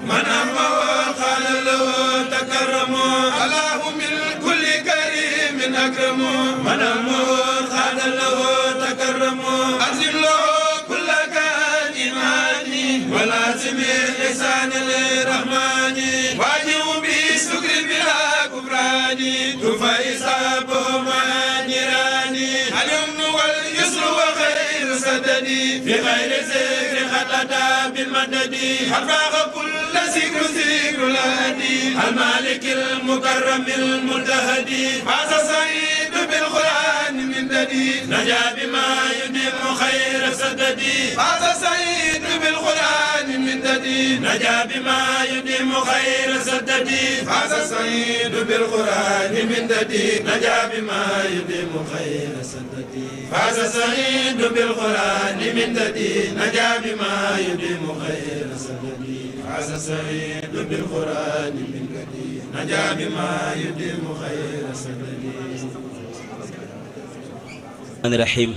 من أما وقال له تكرم الله من كل كريم أكرم من أما وقال له تكرم أزل له كل كائناني ولازم الإحسان للرحمن واجب بسكر بلا كفران كفى إصابه مع نيراني اليمن واليسر وخير سددي في غير سكر خطأ بالمدد حفاظ كل ذكر الهدي المالك المكرم الملتهدي فاز سعيد بالقرآن من ددي نجا بما يديم خير سددي فاز سعيد بالقرآن من ددي نجا بما يديم خير سددي فاز سعيد بالقرآن من ددي نجا بما يديم خير سددي فاز سعيد بالقرآن من ددي نجا بما يديم خير سددي فاز سعيد بالقرآن من ددي نجا بما يديم خير سددي. الرحمن الرحيم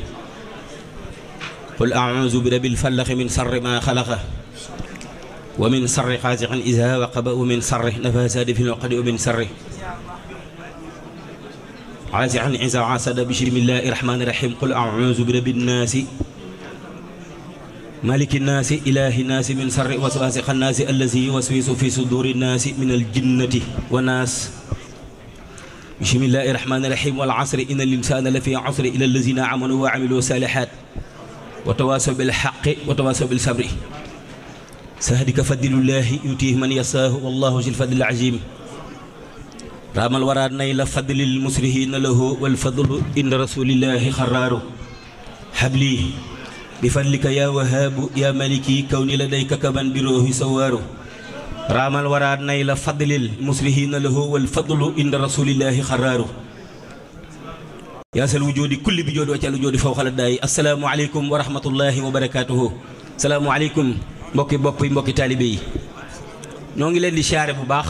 قل أعوذ برب الفلق من شر ما خلق ومن شر غاسق إذا وقب ومن شر نفاثات في العقد ومن شر غاسق إذا حسد بسم الله الرحمن الرحيم قل أعوذ برب الناس مالك الناس إله الناس من شر وسواس الناس الذي يوسوس في صدور الناس من الجنة والناس بسم الله الرحمن الرحيم والعصر إن الإنسان لفي عصر إلى الذين آمنوا وعملوا الصالحات وتواصوا بالحق وتواصوا بالصبر سهدك فضل الله يؤتيه من يشاء والله ذو الفضل العظيم رام الورى نيل فضل المسرهين له والفضل إن رسول الله خرار حبلي بفضلك يا وهاب يا ملكي كوني لديك كمن بروح سوار raamal wara nayla fadlil muslihiina lahu wal fadlu inda rasulillahi xaraaru yaasal wujoodi kulli bi joodi waccal wujoodi fawqala daay assalaamu aleykum wa rahmatullahi wa barakaatuhu. salaamu aleykum mbokki taalibe yi noo ngi leen di siyaare bu baax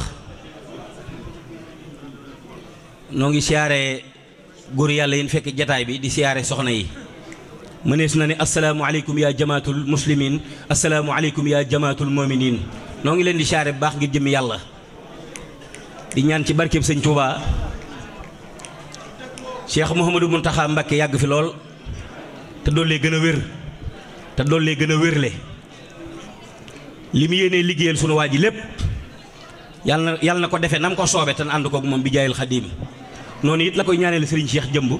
noo ngi siyaare góor yàlla yi fekk jataay bi di siyaare soxna yi mënees na ne assalaamu aleykum yaa jamaatul muslimin assalaamu aleykum yaa jamaatul mominin noo ngi leen di siyaare bu baax ngir jëmmi yàlla di ñaan ci barkeb sëñ Tuubaa Cheikh Mouhamadou Mountakha Mbacké yàgg fi lool te doollee gën a wér te doollee gën a wérle li mu yéenee liggéeyal sunu waa ji lépp yàlla na ko defee nam ko soobe te ànd koog moom bi jaayil xadiim noonu it la koy ñaanale Serigne Cheikh Jëmb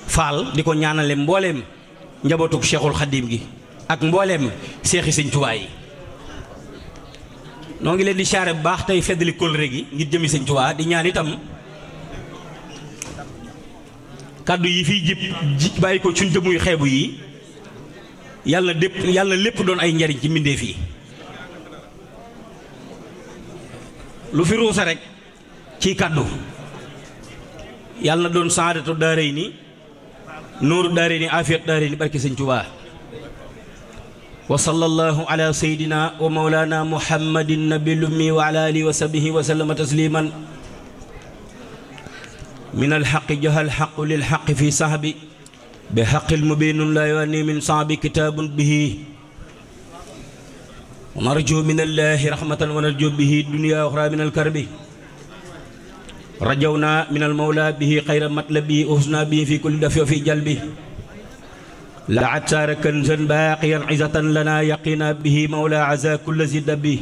Fall di ko ñaanale mbooleem njabootuk Cheikhul Xadiim gi ak mbooleem seexi sëñ Tuubaa yi noo ngi leen di siyaare bu baax tey feddali kóllëre gi ngir jëmi sëñ Tuubaa di ñaan itam kàddu yi fiy jib bàyyi ko suñ jëmuy xeebu yi yàlla lépp doon ay njariñ ci mbindeef yi lu fi ruusa rek ci kàddu yàlla na doon saadatu daaray ni nuuru daaray ni afiyat daaray ni barke sëñ Tuubaa wa sallallahu ala sayyidina wa mawlana muhammadin nabil ummi wa ala alihi wa sahbihi wa sallama tasliman min alxaqi jahal xaqu lil xaqi fi sahbi bi xaqil mubinun la yuanni min sahbi kitaabun bihi wa narju min allahi rahmatan wa narju bihi dunya uxra min alkarbi rajawna min almawla bihi xayra matlabi uhsna bihi fi kulli dafi wa fi jalbi laat saara kanzan baaqiyan izatan lana yaqina bihi mawla aza kulla zidabi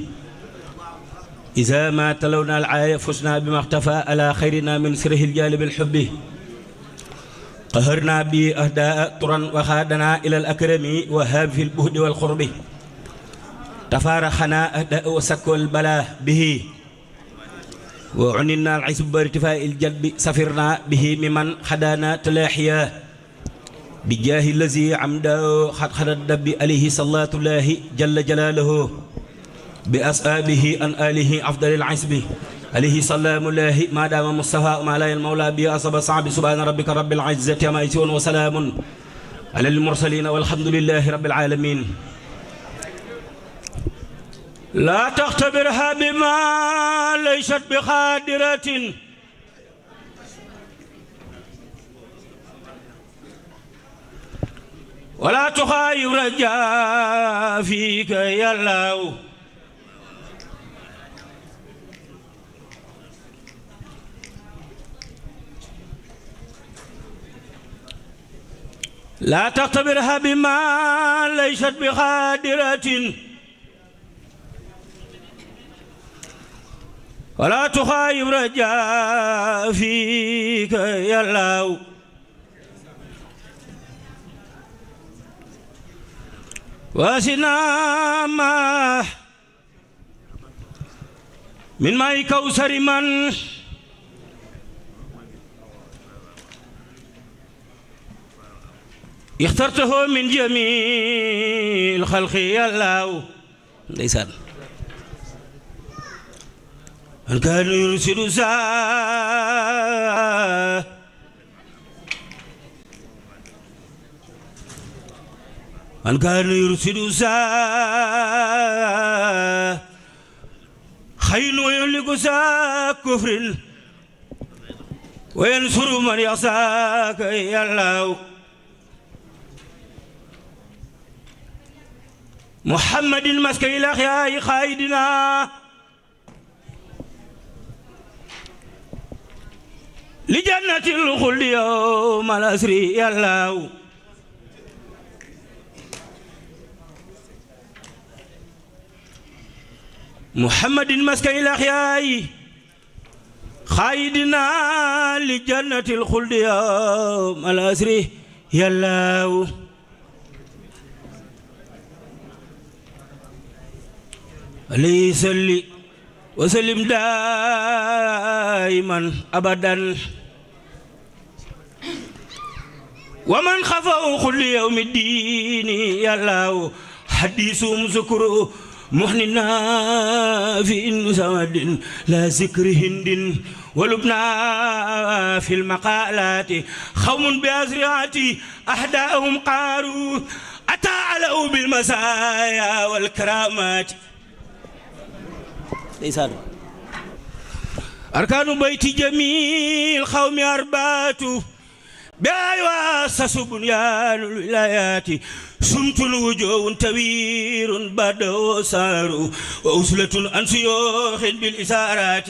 إذا ما تلونا العاية فزنا بما اختفى على خيرنا من سره الجالب الحب قهرنا به أهداء طرا وخادنا إلى الأكرم وهاب في البهد والقرب تفارخنا أهداء وسكو البلاء به وعننا العزب بارتفاء الجلب سفرنا به ممن خدانا تلاحيا بجاه الذي عمدا خد الدب عليه صلاة الله جل جلاله بأصحابه أن آله أفضل العزب عليه سلام الله ما دام مصطفى ما لا المولى به أصب صعب سبحان ربك رب العزة عما يصفون وسلام على المرسلين والحمد لله رب العالمين لا تختبرها بما ليست بقادرة ولا تخايب رجاء فيك يا الله لا تختبرها بما ليست بقادرة ولا تخايب رجاء فيك يا الله واسنا ما من ماء كوثر من اخترته من جميع الخلق يا الله ليسان من كان يرسل ساعة من كان يرسل ساعة خيل ويهلك ساعة كفر وينصر من يعصاك يا الله محمد المسكي الأخيار خايدنا لجنة الخلد يوم الأسري يا الله محمد المسكي الأخيار خايدنا لجنة الخلد يوم الأسري يا الله عليه صلي وسلم دائما أبدا ومن خفوا كل يوم الدين يا الله حديثهم ذكروا محننا في سود لا ذكر هند ولبنا في المقالات خوم بأزرعتي أحداهم قاروا أتعلوا بالمسايا والكرامات أركان بيت جميل قوم أربات بأيواس بنيان الولايات سمت وجوه توير بدو سار وأسلة عن شيوخ بالإسارات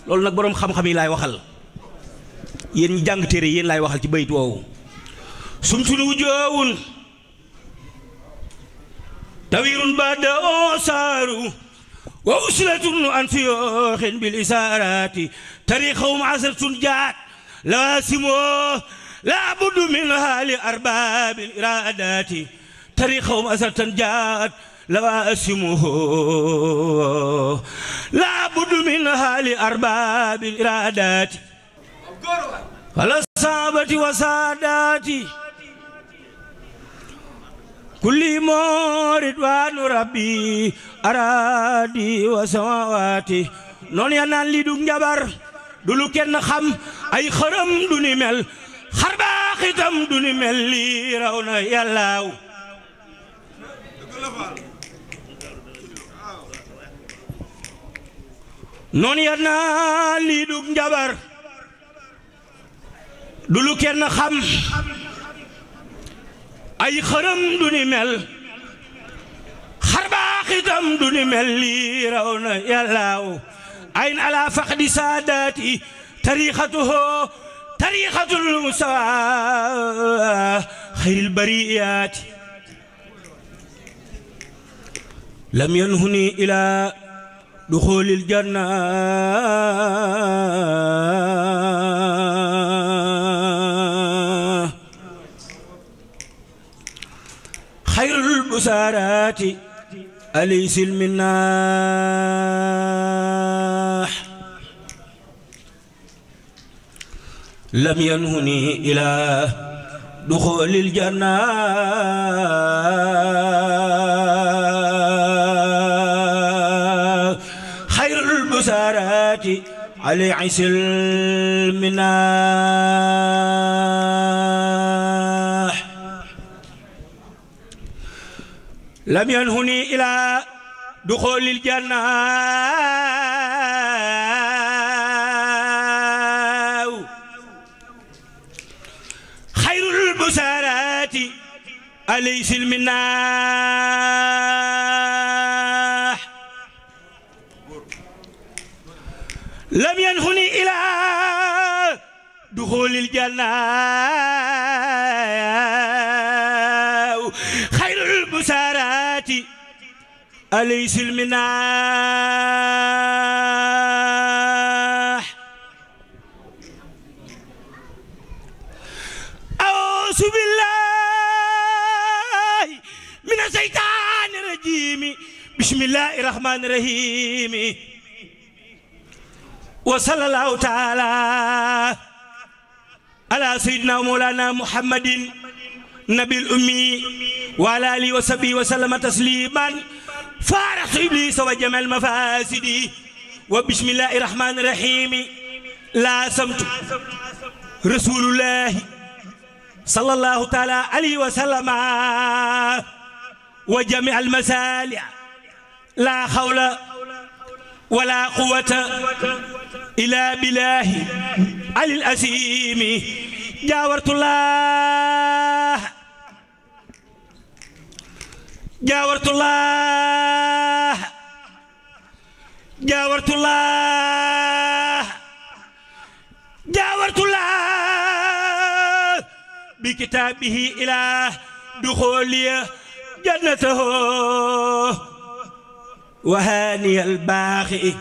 loolu nag boroom xam-xam yi laay waxal yéen ñi jàng téere yéen laay waxal ci bayit woowu sumtul wujoowun tawirun badoo saaru wa uslatun an fiyooxin bil isaarati tariixahum asratun jaat lawaasimoo laa buddu min haali arbaabil iraadaati tariixahum asratan jaat لواسمه لا بد من حال أرباب الإرادات والصحابة وسادات كل مورد وان ربي أرادي وسماواتي نون ينال لي دوك نجبر دولو كن خم أي خرم دوني مل خربا ختم دوني مل لي رونا يلاو noon ya naa lii dug njabar du lu kenn xam ay xërëm du ni mel xarbaax itam du ni mel lii raw na yàllaaw ayn ala faqdi saadaati tariixatuhu tariixatul mustawa xayril bariyaati lam yanhuni ila دخول الجنة خير البسارات أليس المناح لم ينهني إلى دخول الجنة بساراتي علي عيس المناح لم ينهني إلى دخول الجنة خير البسارات أليس المناح لم ينهني إلى دخول الجنة خير البسارات أليس المناح أعوذ بالله من الشيطان الرجيم بسم الله الرحمن الرحيم وصلى الله تعالى على سيدنا مولانا محمد نبي الأمي وعلى آله وصحبه وسلم تسليما فارق إبليس وجمع المفاسد وبسم الله الرحمن الرحيم لا سمت رسول الله صلى الله تعالى عليه وسلم وجمع المسالع لا حول ولا قوة إلا بالله علي الأسيم جاورت الله جاورت الله جاورت الله جاورت الله بكتابه إلى دخول جنته وهاني الباقي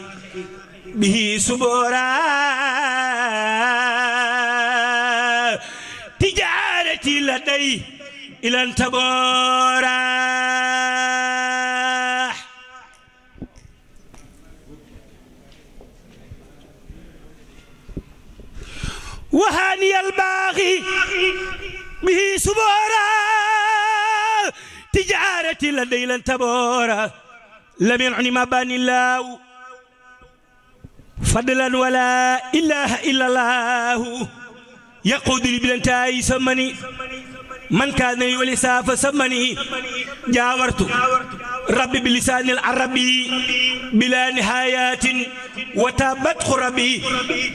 به سبورا تجارتي لدي إلى انتبورا وهاني الباقي به سبورا تجارتي لدي إلى انتبورا لم ينعني ما باني الله فضلا ولا إله إلا الله يقود لي بلنتاي سمني من كان يولي ساف سمني جاورت ربي بلسان العربي بلا نهايات وتابت خربي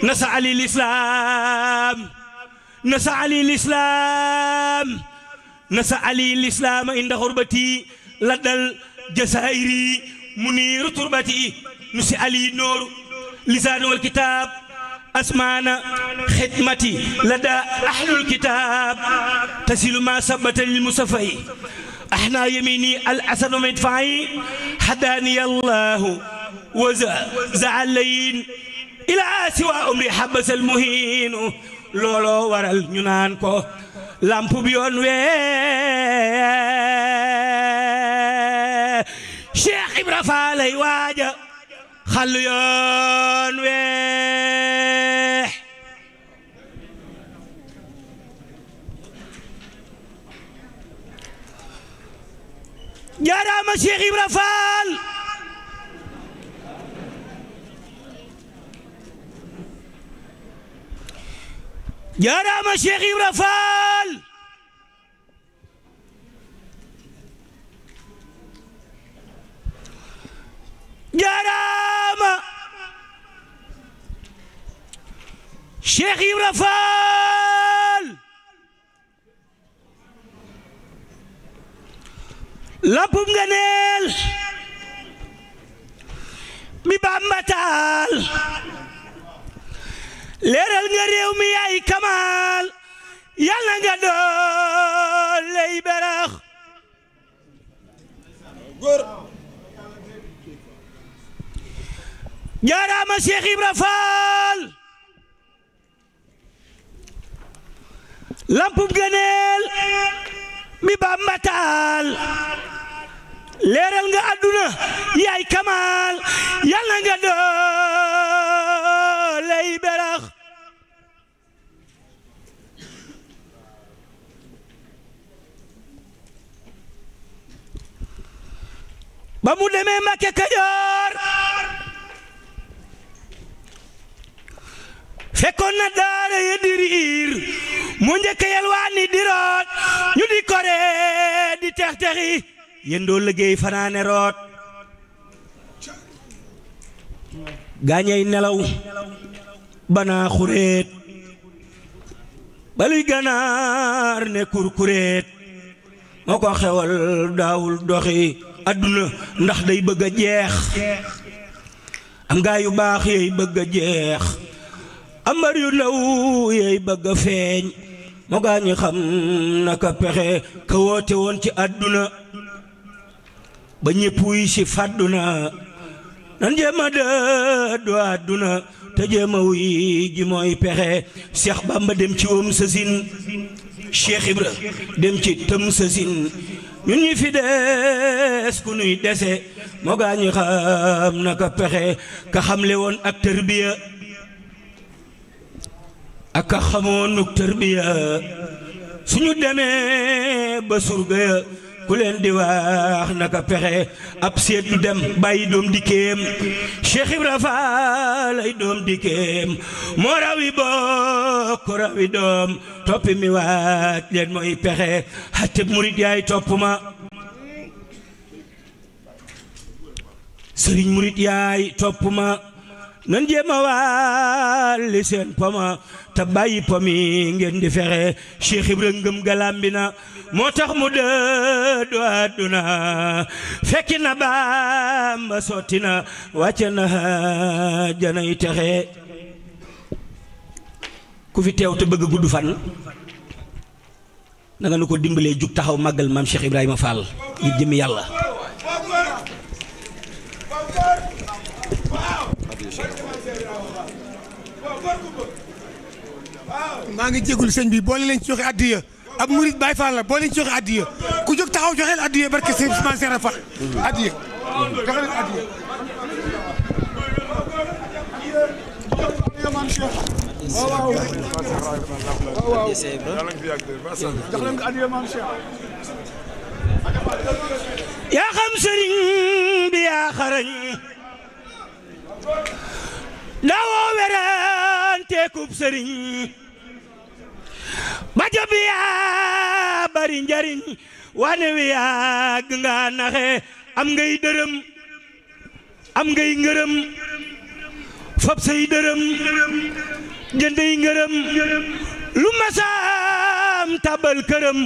نسعى لي الإسلام نسعى لي الإسلام نسعى لي الإسلام عند غربتي لدى الجزائر منير تربتي نسعى لي نور لسان والكتاب أسمعنا خدمتي لدى أهل الكتاب تسيل ما ثبت للمصطفى أحنا يميني الأسد مدفعي حداني الله وزعلين إلى سوى أمري حبس المهين لولو ورال نينان كو لامبو بيون وي شيخ إبرا فالي واجا خلو يون وي جارama Cheikh Ibra Fall جارama Cheikh Ibra Fall جارama Cheikh Ibra Fall lampum ngëneel mi Bamba taal leeral nga réew mi yaay kamal yàlla nga dooley berax jaaraama Cheikh Ibra Fall lampum ngëneel mi Bamba taal leeral nga àdduna yaay kamal yàlla nga dooley berax ba mu demee Mbàkke Kajoor fekkoon na daara ya di riir mu njëkk yalwaani di root ñu di kore di tex texi yéen doo liggéey fanaane root gaañay nelaw banaa xureet baluy ganaar ne kurkureet moo ko xewal daawul doxi adduna ndax day bëgg a jeex am gaa yu baax yey bëgg a jeex ambar yu ndaw yey bëgg a feeñ moo gaa ñi xam naka pexe ka woote woon ci adduna ba ñépp wuy si fàdduna nan jéema dëddu àdduna te jéema wuy ji mooy pexe Cheikh Bamba dem ci wam sasin Cheikh Ibra dem ci tëm sasin ñun ñi fi des ku nuy dese moo gaa ñi xam naka pexe ka xamle woon ak tërbiya ak ka xamoon nuk tërbiya suñu demee ba surga ya ku leen di wax naka pexe ab seet du dem bàyyi doom dikkeem Cheikh Ibra Fall ay doom dikkeem moo rawi bokk rawi doom toppi mi waaj leen mooy pexe xatteb murit yaay topp ma sëriñ murit yaay topp ma nan jéema wàlli seen poma te bàyyi pomi ngeen di fexe Cheikh Ibra ngëm galambi na moo tax mu dëddu àdduna fekki na Bamba sotti na wàcce na janay texe ku fi teew te bëgg gudd fan na nga nu ko dimbalee jug taxaw màggal maam Cheikh Ibrahima Fall ngir jëmi yàlla maa ngi jégalu sëñ bi boole leen ci joxe addiya ab murid Baay Faal la boole leen ci joxe addiya ku jóg taxaw joxeel addiya barke sëñ Ousmane Serra Fall addiya joxe leen addiya yaa xam sëriñ bi yaa xarañ dawoo weranteekub sëriñ ba job yaa bari njariñ wane wi yàgg nga naxe am ngay dërëm am ngay ngërëm fab say dërëm jëndey ngërëm lu masaam tabal këram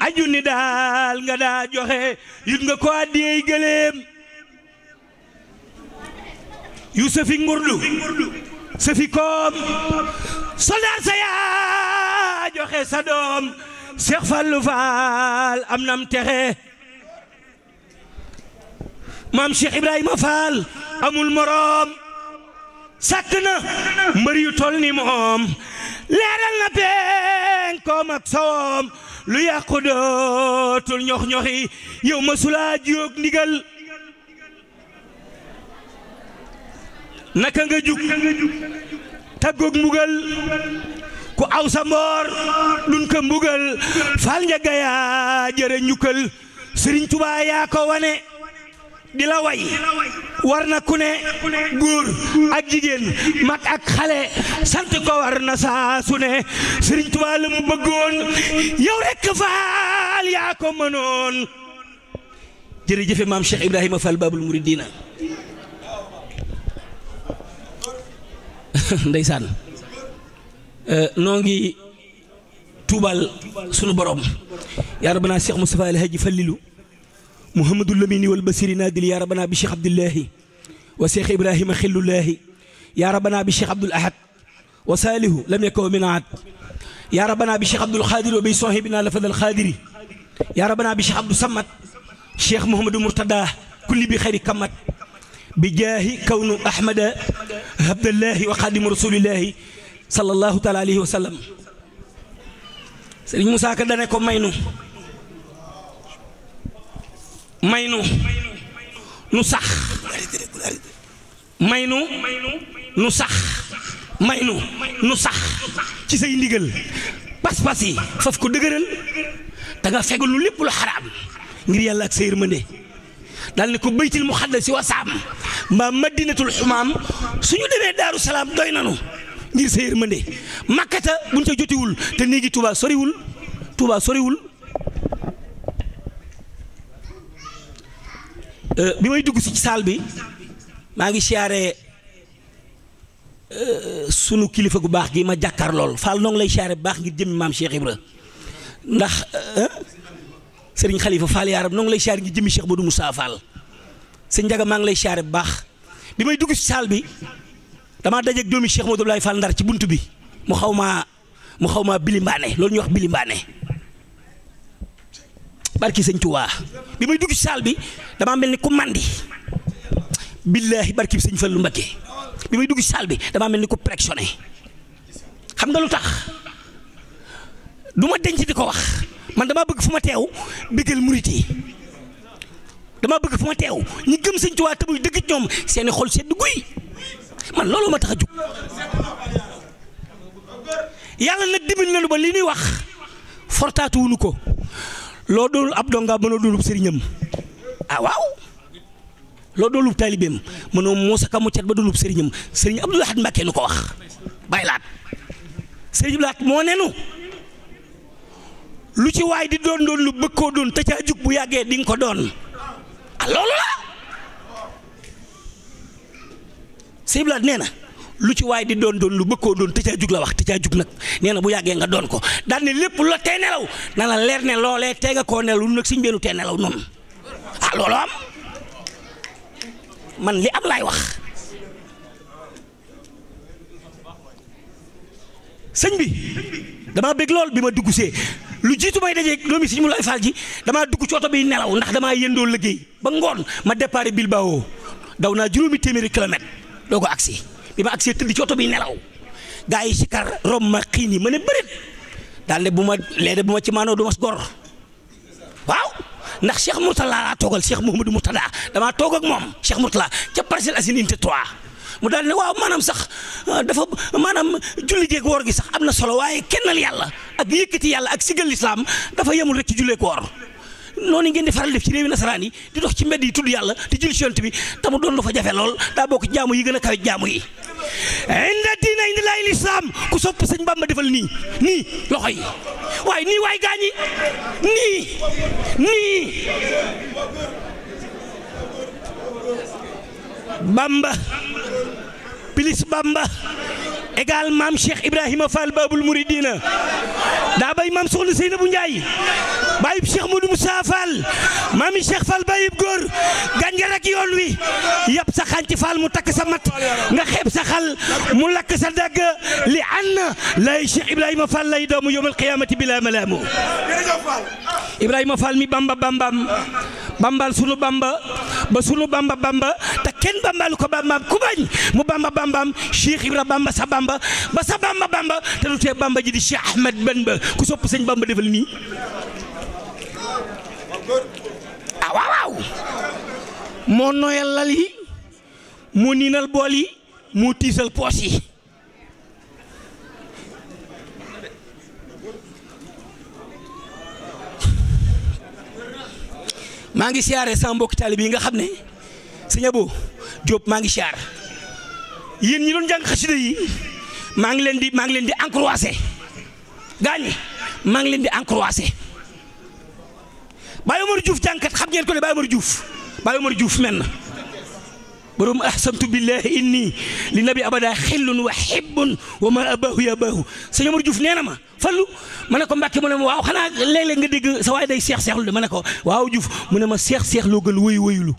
aju ni daal nga daa joxe yut nga ko addiyey gëléem yu sëfi ngurdu sëfi koom soldaar sa yaa joxe sa doom Seex Fallu Faal am nam texe maam Cheikh Ibrahima Fall amul moroom sàkk na mbër yu tol ni moom leeral na penkoom ak sowom lu yàqu dootul ñox-ñoxi yow masula jiyoog ndigal naka nga jug taggoog mbugal ku aw sa mboor dun ko mbugal Fall Njaga yaa jërë ñukkal Sëriñ Tuubaa yaa ko wane di la way war na ku ne góor ak jigéen mag ak xale sant ko war na saa su ne Sëriñ Tuubaa la mu bëggoon yow rekk Faal yaa ko mënoon jërëjëfe maam Cheikh Ibrahima Fall Babul Muridina ndeysaan noo ngi tuubal sunu borom yaa rabbana Cheikh Moustapha El Hadji Fallilu Mouhamadou Lamini wal Basiri Nadil yaa rabbana bi Cheikh Abdullahi wa Cheikh Ibrahima Xillullahi yaa rabbana bi Cheikh Abdoul Ahad wa Salihu lam yakun min ahad yaa rabbana bi Cheikh Abdoul Khadir wa bi sahibina lafadal Khadiri yaa rabbana bi Cheikh Abdou Samad Cheikh Mouhamadou Mourtada kulli bi xayri kamat bi jaahi kawnu Ahmada Abdullahi wa Xadimu Rasulillahi sallallahu taala alayhi wa sallam Sëriñ Moussa Ka dane ko maynu nu sax maynu nu sax maynu nu sax ci say ndigal pas-pas yi faf ko dëgëral da nga fegal lu lépp lu xaraam ngir yàlla ak sa yërmande daal ne ko baytil muxaddasi wa saam mbaa madinatul xumaam suñu demee Daaru Salaam doy nanu ngir sa yërmande makkata buñ ca jotiwul te néegi Touba soriwul bi may dugg si ci saal bi maa ngi siyaare sunu kilifa gu baax gi ma jàkkaar lool Fall noo ngi lay siyaare bu baax ngir jëmmi maam Cheikh Ibra ndax Serigne Khalifa Fall yaaram noo ngi lay siyaare ngir jëmmi Cheikh Badou Moussa Fall sëñ Njaga maa ngi lay siyaare bu baax bi may dugg si saal bi damaa dajeeg doomi Cheikh Modou Abdoulaye Fall Ndar ci bunt bi mu xaw maa bilimbaane loolu ñuy wax bilimbaane barki sëñ Tuubaa bi may dugg ci saal bi damaa mel ni ku mandi billaahi barki sëñ Fallu Mbakke bi may dugg ci saal bi damaa mel ni ku pressionné xam nga lu tax du ma denc di ko wax man damaa bëgg fu ma teew bëggal murit yi damaa bëgg fu ma teew ñi gëm sëñ Tuubaa te muy dëgg ci ñoom seeni xol sedd guy man loolu ma tax a jug yàlla nag dimbali nañu ba li ñuy wax fortaatu wuñu ko loo doonul ab donga mënoo doonub sëriñam ah waaw loo doonul taalibeem mënoo Muusa Ka mu cet ba doonub sëriñam sëriñ Abdou Lahad Mbacké nu ko wax bàyyi laat sëriñ Abdou Lahad moo nenu lu ci waay di doon lu bëgg koo doon te caa jug bu yàggee di nga ko doon ah loolu la sëriñ Abdou Lahad nee na lu ci waay di doon lu bëgg koo doon te caa jug la wax te caa jug nag nee na bu yàggee nga doon ko daal ne lépp lu la tee nelaw na la leer ne loolee tee nga koo nelaw lu nag siñ beenu tee nelaw noonu ah loolu am man li am laay wax sëñ bi damaa bëgg lool bi ma dugg see lu jiitu may dajee doomi Sëñ Moulay Fall ji damaa dugg ci oto bi nelaw ndax damaa yëndoo liggéey ba ngoon ma départ Bilbao daw naa juróomi téeméeri kilomètre doo ko agsi bi ma agsee tëdd ci oto bi nelaw gaa yi si kar rom ma xiin yi ma ne bërit daal ne bu ma ci maanoo du ma gor waaw ndax Cheikh Mourtala laa toogal Cheikh Mouhamadou Mourtada damaa toog ak moom Cheikh Mourtala ca Parcelles Assainies unité 3 mu daal ne waaw maanaam sax dafa maanaam julli jeeg woor gi sax am na solo waaye kennal yàlla ak yëkkati yàlla ak sigal lislaam dafa yemul rek ci julleek woor noonu ngeen di faral def ci réewi nasaraan yi di dox ci mbedd yi tudd yàlla di julli ci yonent bi te mu doon lu fa jafe lool daa bokk jaamu yi gën a kawe jaamu yi inda diina indi laay lislaam ku sopp sëñ Bamba defal nii loxo yi waaye nii waay gaañi nii Bamba plus Bamba égal maam Cheikh Ibrahima Fall Babul Mouridina daa bay maam Soxna Seynabou Ndiaye bayib Cheikh Modou Moussa Fall maami Cheikh Fall bayib góor gànjar ak yoon wi yab sa xànc Fall mu takk sa mat nga xeeb sa xal mu lakk sa dagg li an lay Cheikh Ibrahima Fall lay doomu yawmal qiyaamati bila malaamu Ibrahima Fall mi Bamba bambal sunu Bamba ba sunu Bamba te kenn bambalu ko Bambaam ku bañ mu Bambaam Cheikh Ibra Bamba sa Bamba ba sa Bamba te du tee Bamba ji di Cheikh Ahmed Bamba ku sopp sëñ Bamba defal nii waaw moo nooyal lal yi moo niinal bool yi moo tiisal poos yi maa ngi siyaare sama mbokki taalibe yi nga xam ne sëñ Abo Diop maa ngi siyaar yéen ñi doon jàng xasida yi maa ngi leen di encouragé gaañi maa ngi leen di encouragé Baye Omar Diouf jàngkat xam ngeen ko ne Baye Omar Diouf men na borom ahsantu billahi inni li nabi abada xillun wa hibbun wa ma abahu ya abahu sëñ Omar Diouf nee na ma fallu ma ne ko Mbàkke mu ne ma waaw xanaa léeg-léeg nga dégg sa waay day seex-seexlu de ma ne ko waaw Diouf mu ne ma seex-seex loo gën wëyulu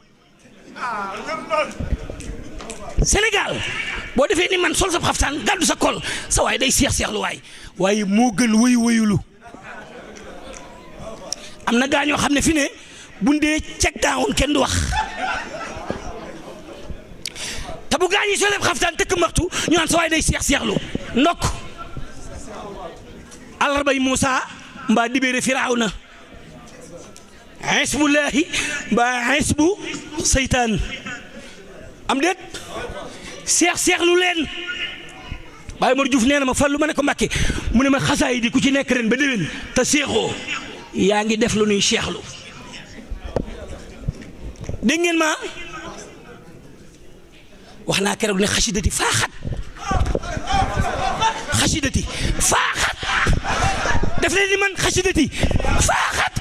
Sénégal boo defee ni man sol sa xaftaan gàddu sa kol sa waay day seex-seexlu waaye moo gën wëyulu am na gaa ñoo xam ne fi ne bu ndee check down kenn du wax te bu gaa ñi soleeb xaftaan tëkk maxtu ñu naan sa waay day seex-seexlu ndokk àllarbay Muusa mbaa dibéere Firawna xisbullaahi mbaa xisbu seytaan am déet seex-seexlu leen Baye Omar Diouf nee na ma fallu ma ne ko Mbàkke mu ne ma xasaay di ku ci nekk ren ba déwén te seexoo yaa ngi def lu nuy seexlu dégg ngeen ma wax naa keroog ne xasidati faaxat def leen ni man xasidati faaxat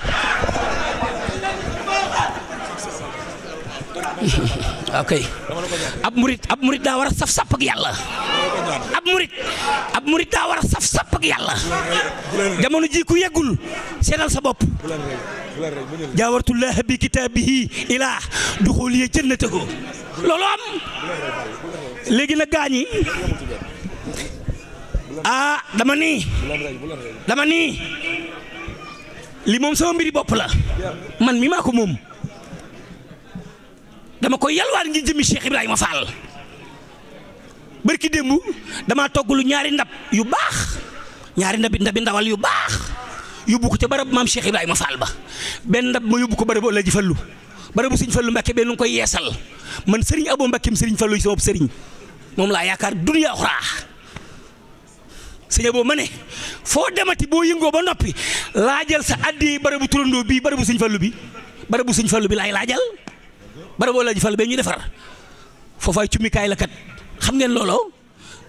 ok ab murit daa war a saf sapp ak yàlla ab murit daa war a saf sapp ak yàlla jamono ji ku yeggul seetal sa bopp jaawartullah bi kitaabihi ilaa duxuliya jannatahu loolu am léegi nag gaañi dama nii li moom sama mbiri bopp la man mi maa ko moom dama koy yalwaan ngi jëmi Cheikh Ibrahima Fall barki démb damaa togg lu ñaari ndab yu baax ñaari ndabi ndawal yu baax yóbbu ko ca barab maam Cheikh Ibrahima Fall ba benn ndab ma yóbbu ko barabu Alaaji Fallu barabu Sëriñ Fallu Mbàkke benn koy yeesal man Sëriñ Abo Mbàkkeem Sëriñ Fallu yi sama sëriñ moom laa yaakaar duniya uxraa sëñ Abo ma ne foo demati boo yëngoo ba noppi laajal sa addi barabu turandoo bii barabu Sëriñ Fallu bi laay laajal barabu Alaaji Fallu bee ñuy defar foofaay cummikaay la kat xam ngeen looloo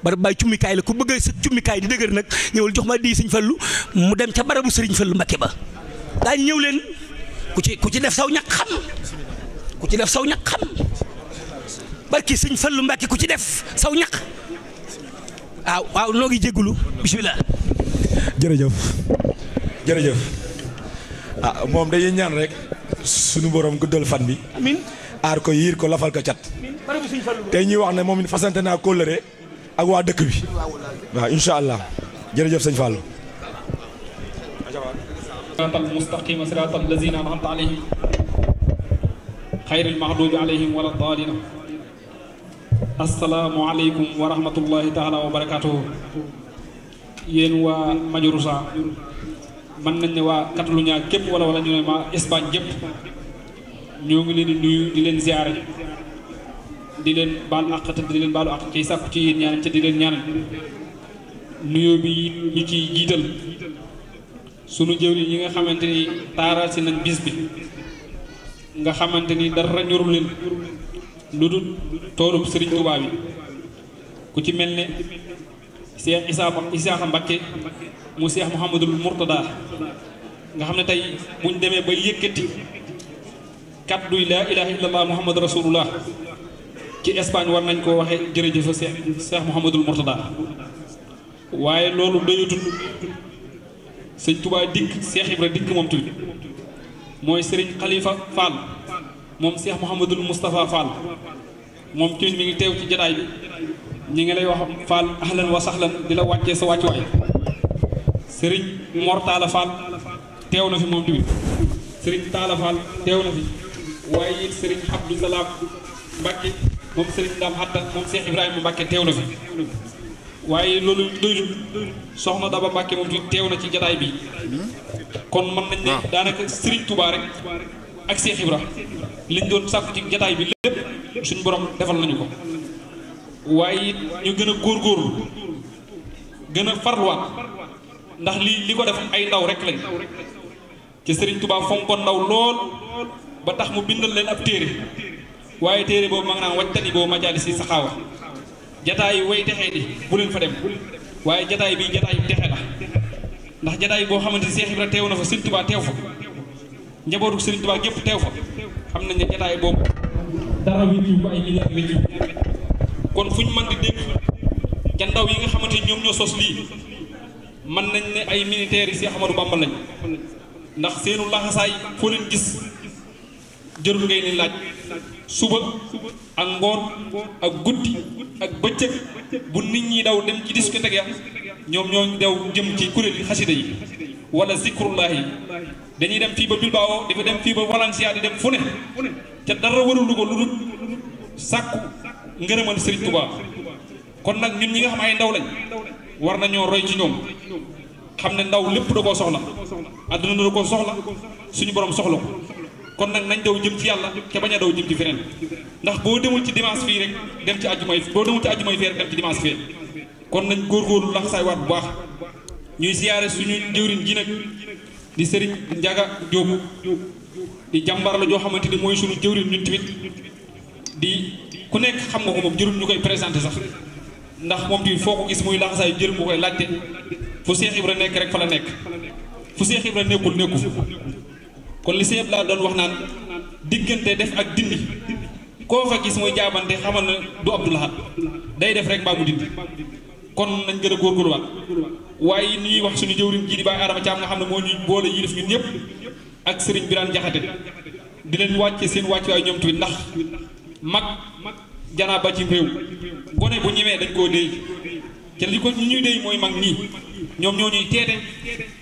barab baay cummikaay la ku bëgg sa cummikaay di dëgër nag ñëwal jox ma di Sëriñ Fallu mu dem ca barabu Sëriñ Fallu Mbàkke ba daañu ñëw leen ku ci def saw ñaq xam barki Sëriñ Fallu Mbàkke ku ci def saw ñaq waaw noo ngi jéggulu bismillah jërëjëf moom dañuy ñaan rek suñu borom guddal fan bi amiin aar ko yiir ko lafal ko cat tey ñuy wax ne moom it fasante naa kóllëre ak waa dëkk bi waaw incha allah jërëjëf sëñ Fallou siraatal mustaqima siraatal lazina an'amta alayhim xayril maxduubi alayhim wala daalina assalaamu aleykum wa rahmatullahi taala wa barakatuhu yéen waa Majorusa mën nañ ne waa Catalunya képp wala ñu ne waa Espagne gépp ñoo ngi leen di nuyu di leen ziare di leen baal àq te di leen baalu àq ciy sàkku ci yéen ñaanal te di leen ñaanal nuyoo bi ñu ciy jiital sunu jëwri yi nga xamante ni taaral si nañ bis bi nga xamante ni dara ñorul leen lu dul toolub Serigne Touba bi ku ci mel ne Cheikh Isaaxa Mbacké mu Cheikh Mouhamadul Mourtada nga xam ne tey buñ demee ba yëkkati kaddu laa ilaha illallah Muhammad rasulullah ci Espagne war nañ koo waxee jërëjëf Cheikh Mouhamadul Mourtada waaye loolu doyatul sëñ Touba dikk Cheikh Ibra dikk moom tamit mooy Serigne Khalifa Fall moom Cheikh Mouhamadul Moustapha Fall moom tamit mi ngi teew ci jataay bi ñi ngi lay wax Fall ahlan wa sahlan di la wàccee sa wàccuwaay Serigne Mor Talla Fall teew na fi moom tamit Serigne Talla Fall teew na fi waaye it Serigne Abdou Salam Mbacké moom Serigne Ndam Hatta moom Cheikh Ibrahima Mbacké teew na fi waaye loolu doyul soxna Daba Mbacké moom tamit teew na ci jataay bi kon mën nañ ne daanaka Serigne Touba rek ak Cheikh Ibra liñ doon sàkku ci jataay bi lépp suñ borom defal nañu ko waaye it ñu gën a góorgóorlu gën a farluwaat ndax li ko def ay ndaw rek lañ ci Serigne Touba fonkoon ndaw lool ba tax mu bindal leen ab téere waaye téere boobu ma nga naan wajtani boobu majaali si saxaawa jataay way texee di bu leen fa dem waaye jataay bi jataay texe la ndax jataay boo xamante ni Cheikh Ibra teew na fa Serigne Touba teew fa njabootu Serigne Touba gépp teew fa xam nañ ne jataay boobu dara wéccu ba ay milliards wéccu kon fu ñu mën di dégg ca ndaw yi nga xamante ni ñoom ñoo sos lii mën nañ ne ay militaires yi Cheikh Ahmadou Bamba lañ ndax seenu laxasaay foo leen gis jërul ngay leen laaj suba ak ngoon ak guddi ak bëccëg bu nit ñi daw dem ci discothèque ya ñoom ñoo daw jëm ci kuréel yi xasida yi wala zikrullahi yi dañuy dem fii ba Bilbao dafa dem fii ba Valencia di dem fu ne ca dara warulu ko lu dul sàkku ngërëmal Serigne Touba kon nag ñun ñi nga xam ay ndaw lañ war nañoo roy ci ñoom xam ne ndaw lépp da koo soxla àdduna da koo soxla suñu borom soxla ko kon nag nañ daw jëm ci yàlla ca bañ a daw jëm ci feneen ndax boo demul ci dimanche fii rek dem ci àjjumay boo demul ci àjjumay fii rek dem ci dimanche fii kon nañ góorgóorlu lax saay waat bu baax ñuy siyaare suñu jëwriñ ji nag di Serigne Ndiaga Diop di jàmbar la joo xamante ni mooy suñu jëwriñ ñun tamit di ku nekk xam nga ko moom jërul ñu koy présenté sax ndax moom tamit foo ko gis muy lax saay jërul nga koy laajte fu Cheikh Ibra nekk rek fa la nekk fu Cheikh Ibra nekkul nekku kon li Cheikh laa doon wax naan diggante def ak dindi koo fa gis muy jaabante xamal na du Abdou Lahad day def rek mbaa mu dindi kon nañ gën a góorgóorluwaat waaye ni ñuy wax suñu jëwriñ ji di Baye Adama Thiam nga xam ne moo ñuy boole yi def ñun ñëpp ak Serigne Birane Diakhaté di leen wàcce seen wàccuwaay ñoom tamit ndax mag janaa ba ci réew gone bu ñemee dañ koo déy te li ko ñuy déy mooy mag ñii ñoom ñoo ñuy teete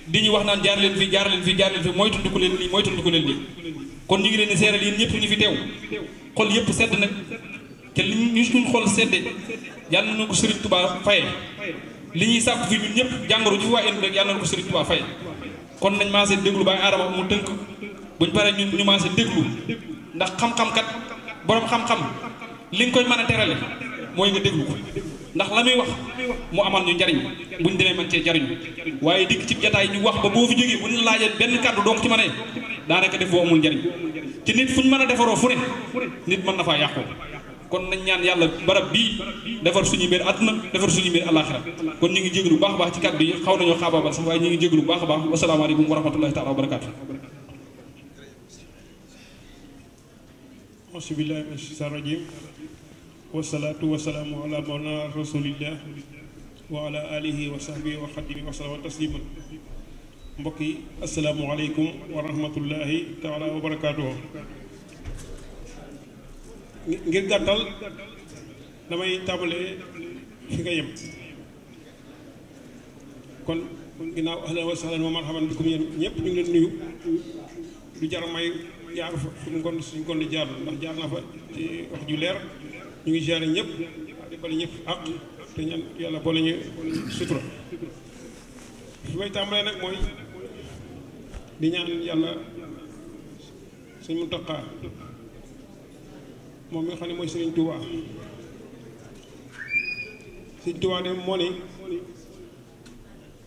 di ñu wax naan jaar leen fii jaar leen fii jaar leen fii mooy tundu ko leen lii mooy tundu ko leen lii kon ñu ngi leen di seeral yéen ñëpp ñu fi teew xol yëpp sedd na te li ñu suñ xol sedde yàlla na ko Serigne Touba faye li ñuy sàkku fii ñun ñëpp jàngoro ji fi waa indi rek yàlla na ko Serigne Touba faye kon nañ maase déglu Baye Adama mu tënk buñ paree ñun ñu maase déglu ndax xam-xam kat borom xam-xam li nga koy mën a terale mooy nga déglu ko ndax la muy wax mu amal ñu njariñ buñ demee man cee jariñu waaye dikk ci jataay ñu wax ba boo fi jógee buñ la laajee benn kàddu doo ko ci mën a daanaka def boo amul njariñ ci nit fuñ mën a defaroo fu ne nit mën na faa yàqoo kon nañ ñaan yàlla barab bii defar suñu mbir àdduna defar suñu mbir àllaaxira kon ñu ngi jégalu bu baax a baax ci kàddu yi xaw nañoo xaabaabal sax waaye ñu ngi jégalu bu baax a baax wasalaamaaleykum wa rahmatullahi taala wa barakaatu. auzu billaahi mina shaytaani rajiim wasalaatu wasalaamu ala mawlana rasulillah wa ala alihi wa sahbihi wa xadimi wa salama tasliman mbokk yi asalaamualeykum wa rahmatullahi taala wa barakaatuhu. ngir gàttal damay tàmbalee fi nga yem kon ginnaaw ahlan wa sahlan wa marhaban bikum yéen ñëpp ñu ngi leen nuyu du jar may jaar fa suñu ngoon di jaar ndax jaar na fa ci wax ju leer ñu ngi ziare ñëpp di bali ñëpp ak te ñaan yàlla boole ñu sutura fi may tàmbalee nag mooy di ñaan yàlla Sëñ Muntaxa moom mi nga xam ne mooy Serigne Touba Serigne Touba de moo ne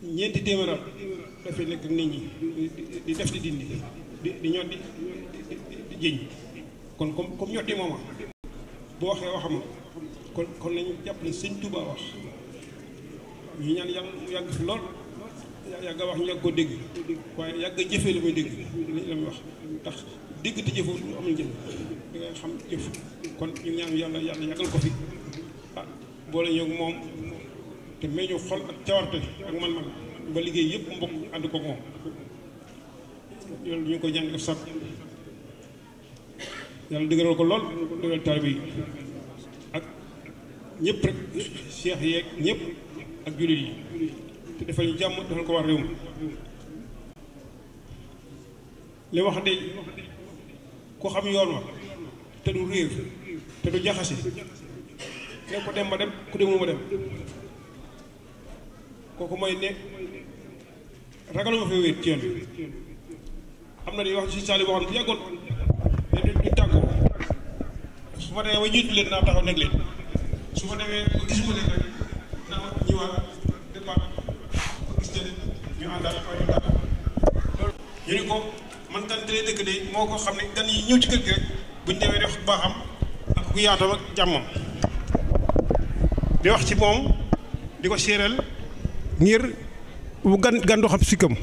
ñeenti téeméeral dafay nekk nit ñi di def di dindi di ñot di jëñ kon comme ñot di mooma boo waxee waxama kon nañu jàpp ne sëñ Touba wax ñu ñaan yàlla mu yàgg fi lool yàgg a wax ñu yàgg koo dégg waaye yàgg a jëfee li muy dégg li la muy wax ndax dégg te jëfoo lu amul njëriñ da ngay xam jëf kon ñu ñaan yàlla yàggal ko fi boole ñëw moom te may ñu xol ak cawarte ak man-man ba liggéey yëpp mbokk ànd ko moom loolu ñu ngi koy ñaan def sax yàlla dëgëral ko lool dëgëral taalibe yi ak ñëpp rek cheikh yeeg ñëpp ak jullit yi te defal ñu jàmm defal ko war réew mi li wax de ku xam yoon wa te du réer te du jaxase ne ko dem ma dem ku demul ma dem kooku mooy ne ragaluma fi wéet ci yoon am na di wax ci saali boo xam ne bu yàggoon ne du tàggoo su ma demee ba jiitu leen naa taxaw nekk leen su ma demee ba gisuma leen rek naa ñëwaat départ ba gis leen ñu àndaat ñu tàggoo loolu ñu ni ko man kan tëlee dëkk de moo ko xam ne gan yi ñëw ci kër gi rek buñ demee def baaxam ak ku yaatam ak jàmmam di wax ci moom di ko séeral ngir bu gan doo xam sikkam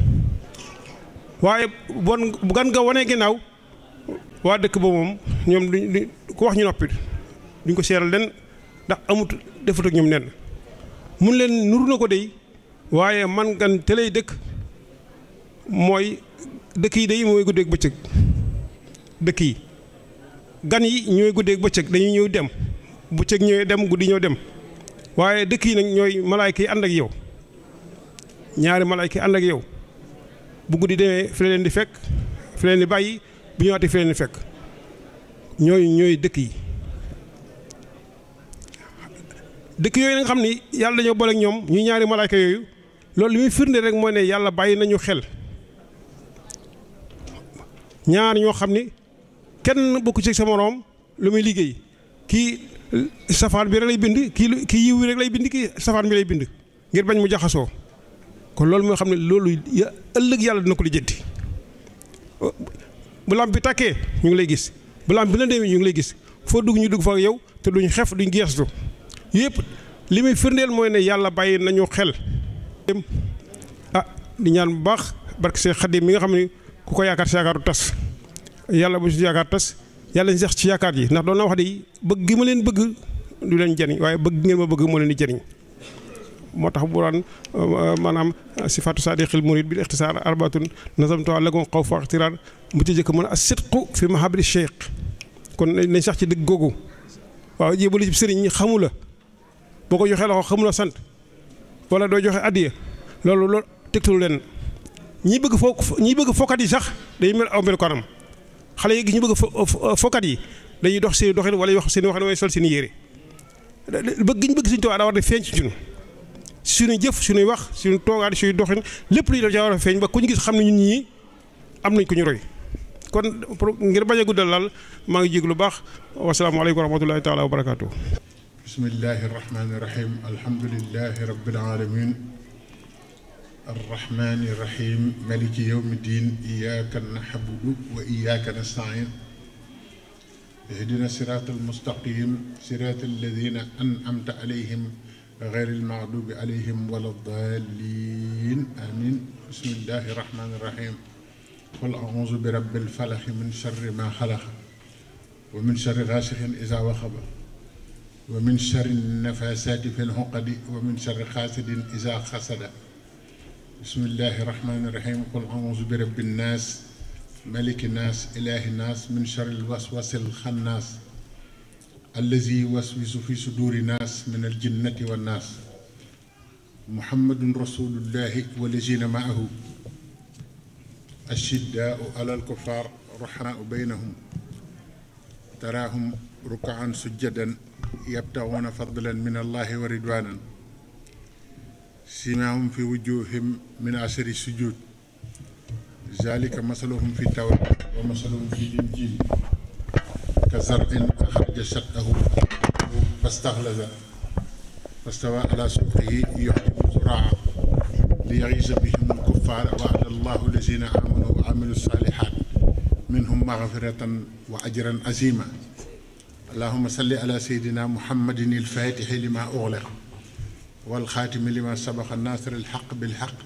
waaye bu gan nga wane ginnaaw waa dëkk ba moom ñoom duñ ko wax ñu noppi duñ ko séeral leen ndax amut defut ak ñoom nen mun leen nuru na ko dey waaye man gan te lay dëkk mooy dëkk yi day mooy guddeeg bëccëg dëkk yi gan yi ñooy guddeeg bëccëg dañuy ñëw dem bëccëg ñëwee dem guddi ñëw dem waaye dëkk yi nag ñooy malaayka yi ànd ak yow ñaari malaayka yi ànd ak yow bu guddi demee fi leen di fekk fi leen di bàyyi bu ñëwaatee fi leen di fekk ñooy dëkk yi dëkk yooyu nga xam ni yàlla dañoo boole ak ñoom ñuy ñaari malaayka yooyu loolu li muy firnde rek mooy ne yàlla bàyyi nañu xel ñaar ñoo xam ni kenn bokku ci sa moroom lu muy liggéey kii safaan bi rek lay bind kii yiw bi rek lay bind kii safaan bi lay bind ngir bañ mu jaxasoo kon loolu moo xam ne loolu ëllëg yàlla dina ko lijjanti bu lamp bi tàkkee ñu ngi lay gis bu lamp bi lëndëmee ñu ngi lay gis foo dugg ñu dugg fa ak yow te duñ xef duñ geestu yëpp li muy firndeel mooy ne yàlla bàyyi nañu xel. di ñaan bu baax barke Seex Xaadim mi nga xam ne ku ko yaakaar si yaakaaru tas yàlla bu si yaakaar tas yàlla ñu sax ci yaakaar ji ndax doon na wax de bëgg gi ma leen bëgg du leen jëriñ waaye bëgg ngeen ma bëgg moo leen di jëriñ moo tax bu daan maanaam sifaatu saadiqil murid bil ixtisaar arbaatun nazamtuha lakum xaw fa ixtiraar mu ci jëkk mën a as-sidqu fi mahabbati cheikh kon nañ sax ci dëgg googu waaw jébalu ci sëriñ ñi xamu la boo ko joxee loxo xamu la sant wala doo joxe addiya loolu tegtalu leen ñi bëgg fokkat yi sax day mel aw mel kanam xale yi gis ñu bëgg fokkat yi dañuy dox seen doxin wala wax seen wax mooy sol seen yére bëgg gi ñu bëgg Sëriñ Tuubaa daa war a feeñ ci ñun suñuy jëf suñuy wax suñu toogaat suñuy doxin lépp luy def ca war a feeñ ba ku ñu gis xam ne ñun ñii am nañ ko ñu roy kon ngir bañ a guddal laal maa ngi jéglu lu baax wasalaamaaleykum wa rahmatullahi taala wa barakaatu. bismillahi rahmaani rahim alhamdulillahi rabbil alamin arrahmani rahim maliki yawmi din iyyaka na'budu wa iyyaka nasta'in ihdina siratal mustaqim siratal ladina an'amta alayhim غير المغضوب عليهم ولا الضالين آمين بسم الله الرحمن الرحيم قل أعوذ برب الفلق من شر ما خلق ومن شر غاسق إذا وقب ومن شر النفاسات في العقد ومن شر حاسد إذا حسد بسم الله الرحمن الرحيم قل أعوذ برب الناس ملك الناس إله الناس من شر الوسواس الخناس الذي يوسوس في صدور الناس من الجنة والناس محمد رسول الله والذين معه الشداء على الكفار رحماء بينهم تراهم ركعا سجدا يبتغون فضلا من الله ورضوانا سيماهم في وجوههم من أثر السجود ذلك مثلهم في التوراة ومثلهم في الإنجيل كزرع أخرج شطأه فاستغلظ فاستوى على سوقه يعجب الزراع ليغيظ بهم الكفار وعد الله الذين آمنوا وعملوا الصالحات منهم مغفرة وأجرا عظيما اللهم صل على سيدنا محمد الفاتح لما أغلق والخاتم لما سبق الناصر الحق بالحق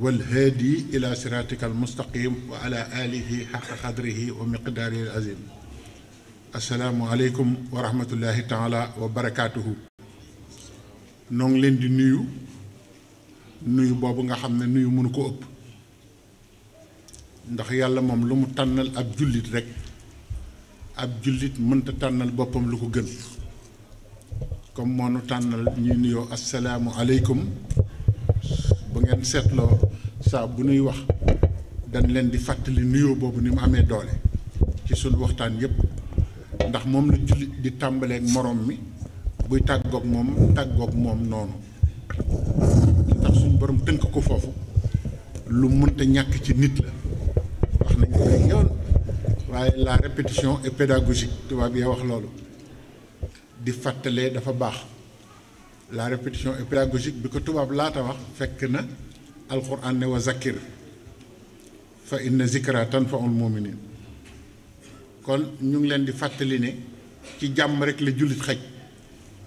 والهادي إلى صراطك المستقيم وعلى آله حق قدره ومقداره العظيم السلام عليكم ورحمة الله تعالى وبركاته نون لين دي nuyu boobu nga xam ne nuyu mënu ko ëpp ndax yàlla moom lu mu tànnal ab jullit rek ab jullit mënta tànnal boppam lu ko gën comme moo nu tànnal ñuy nuyoo asalaamu aleykum bu ngeen seetloo saa bu nuy wax dañ leen di fàttali nuyoo boobu ni mu amee doole ci sunu waxtaan yépp ndax moom la jullit di tàmbaleek moroom mi buy tàggoog moom noonu ndax suñu borom tënk ko foofu lu mënta ñàkk ci nit la wax nañ ko ay yoon waaye la répétition est pédagogique tubaab yi wax loolu di fàttalee dafa baax la répétition est pédagogique bi ko tubaab laata wax fekk na alquran ne wa zakir fa inna zikra tanfaul muminin kon ñu ngi leen di fàttali ne ci jàmm rek la jullit xaj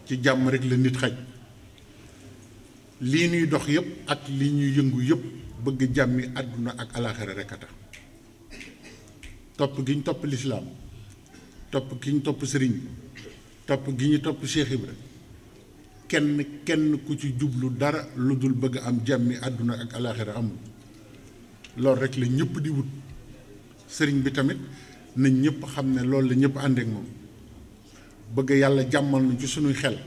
ci jàmm rek la nit xaj lii ñuy dox yëpp ak lii ñuy yëngu yëpp bëgg jàmmi àdduna ak alaxira rek a tax topp gi ñu topp lislaam topp gi ñu topp sëriñ topp gi ñu topp Cheikh Ibra kenn ku ci jublu dara lu dul bëgg am jàmmi àdduna ak alaxira amul loolu rek la ñëpp di wut sëriñ bi tamit nañ ñëpp xam ne loolu la ñëpp àndeek moom bëgg yàlla jàmmal nu ci sunuy xel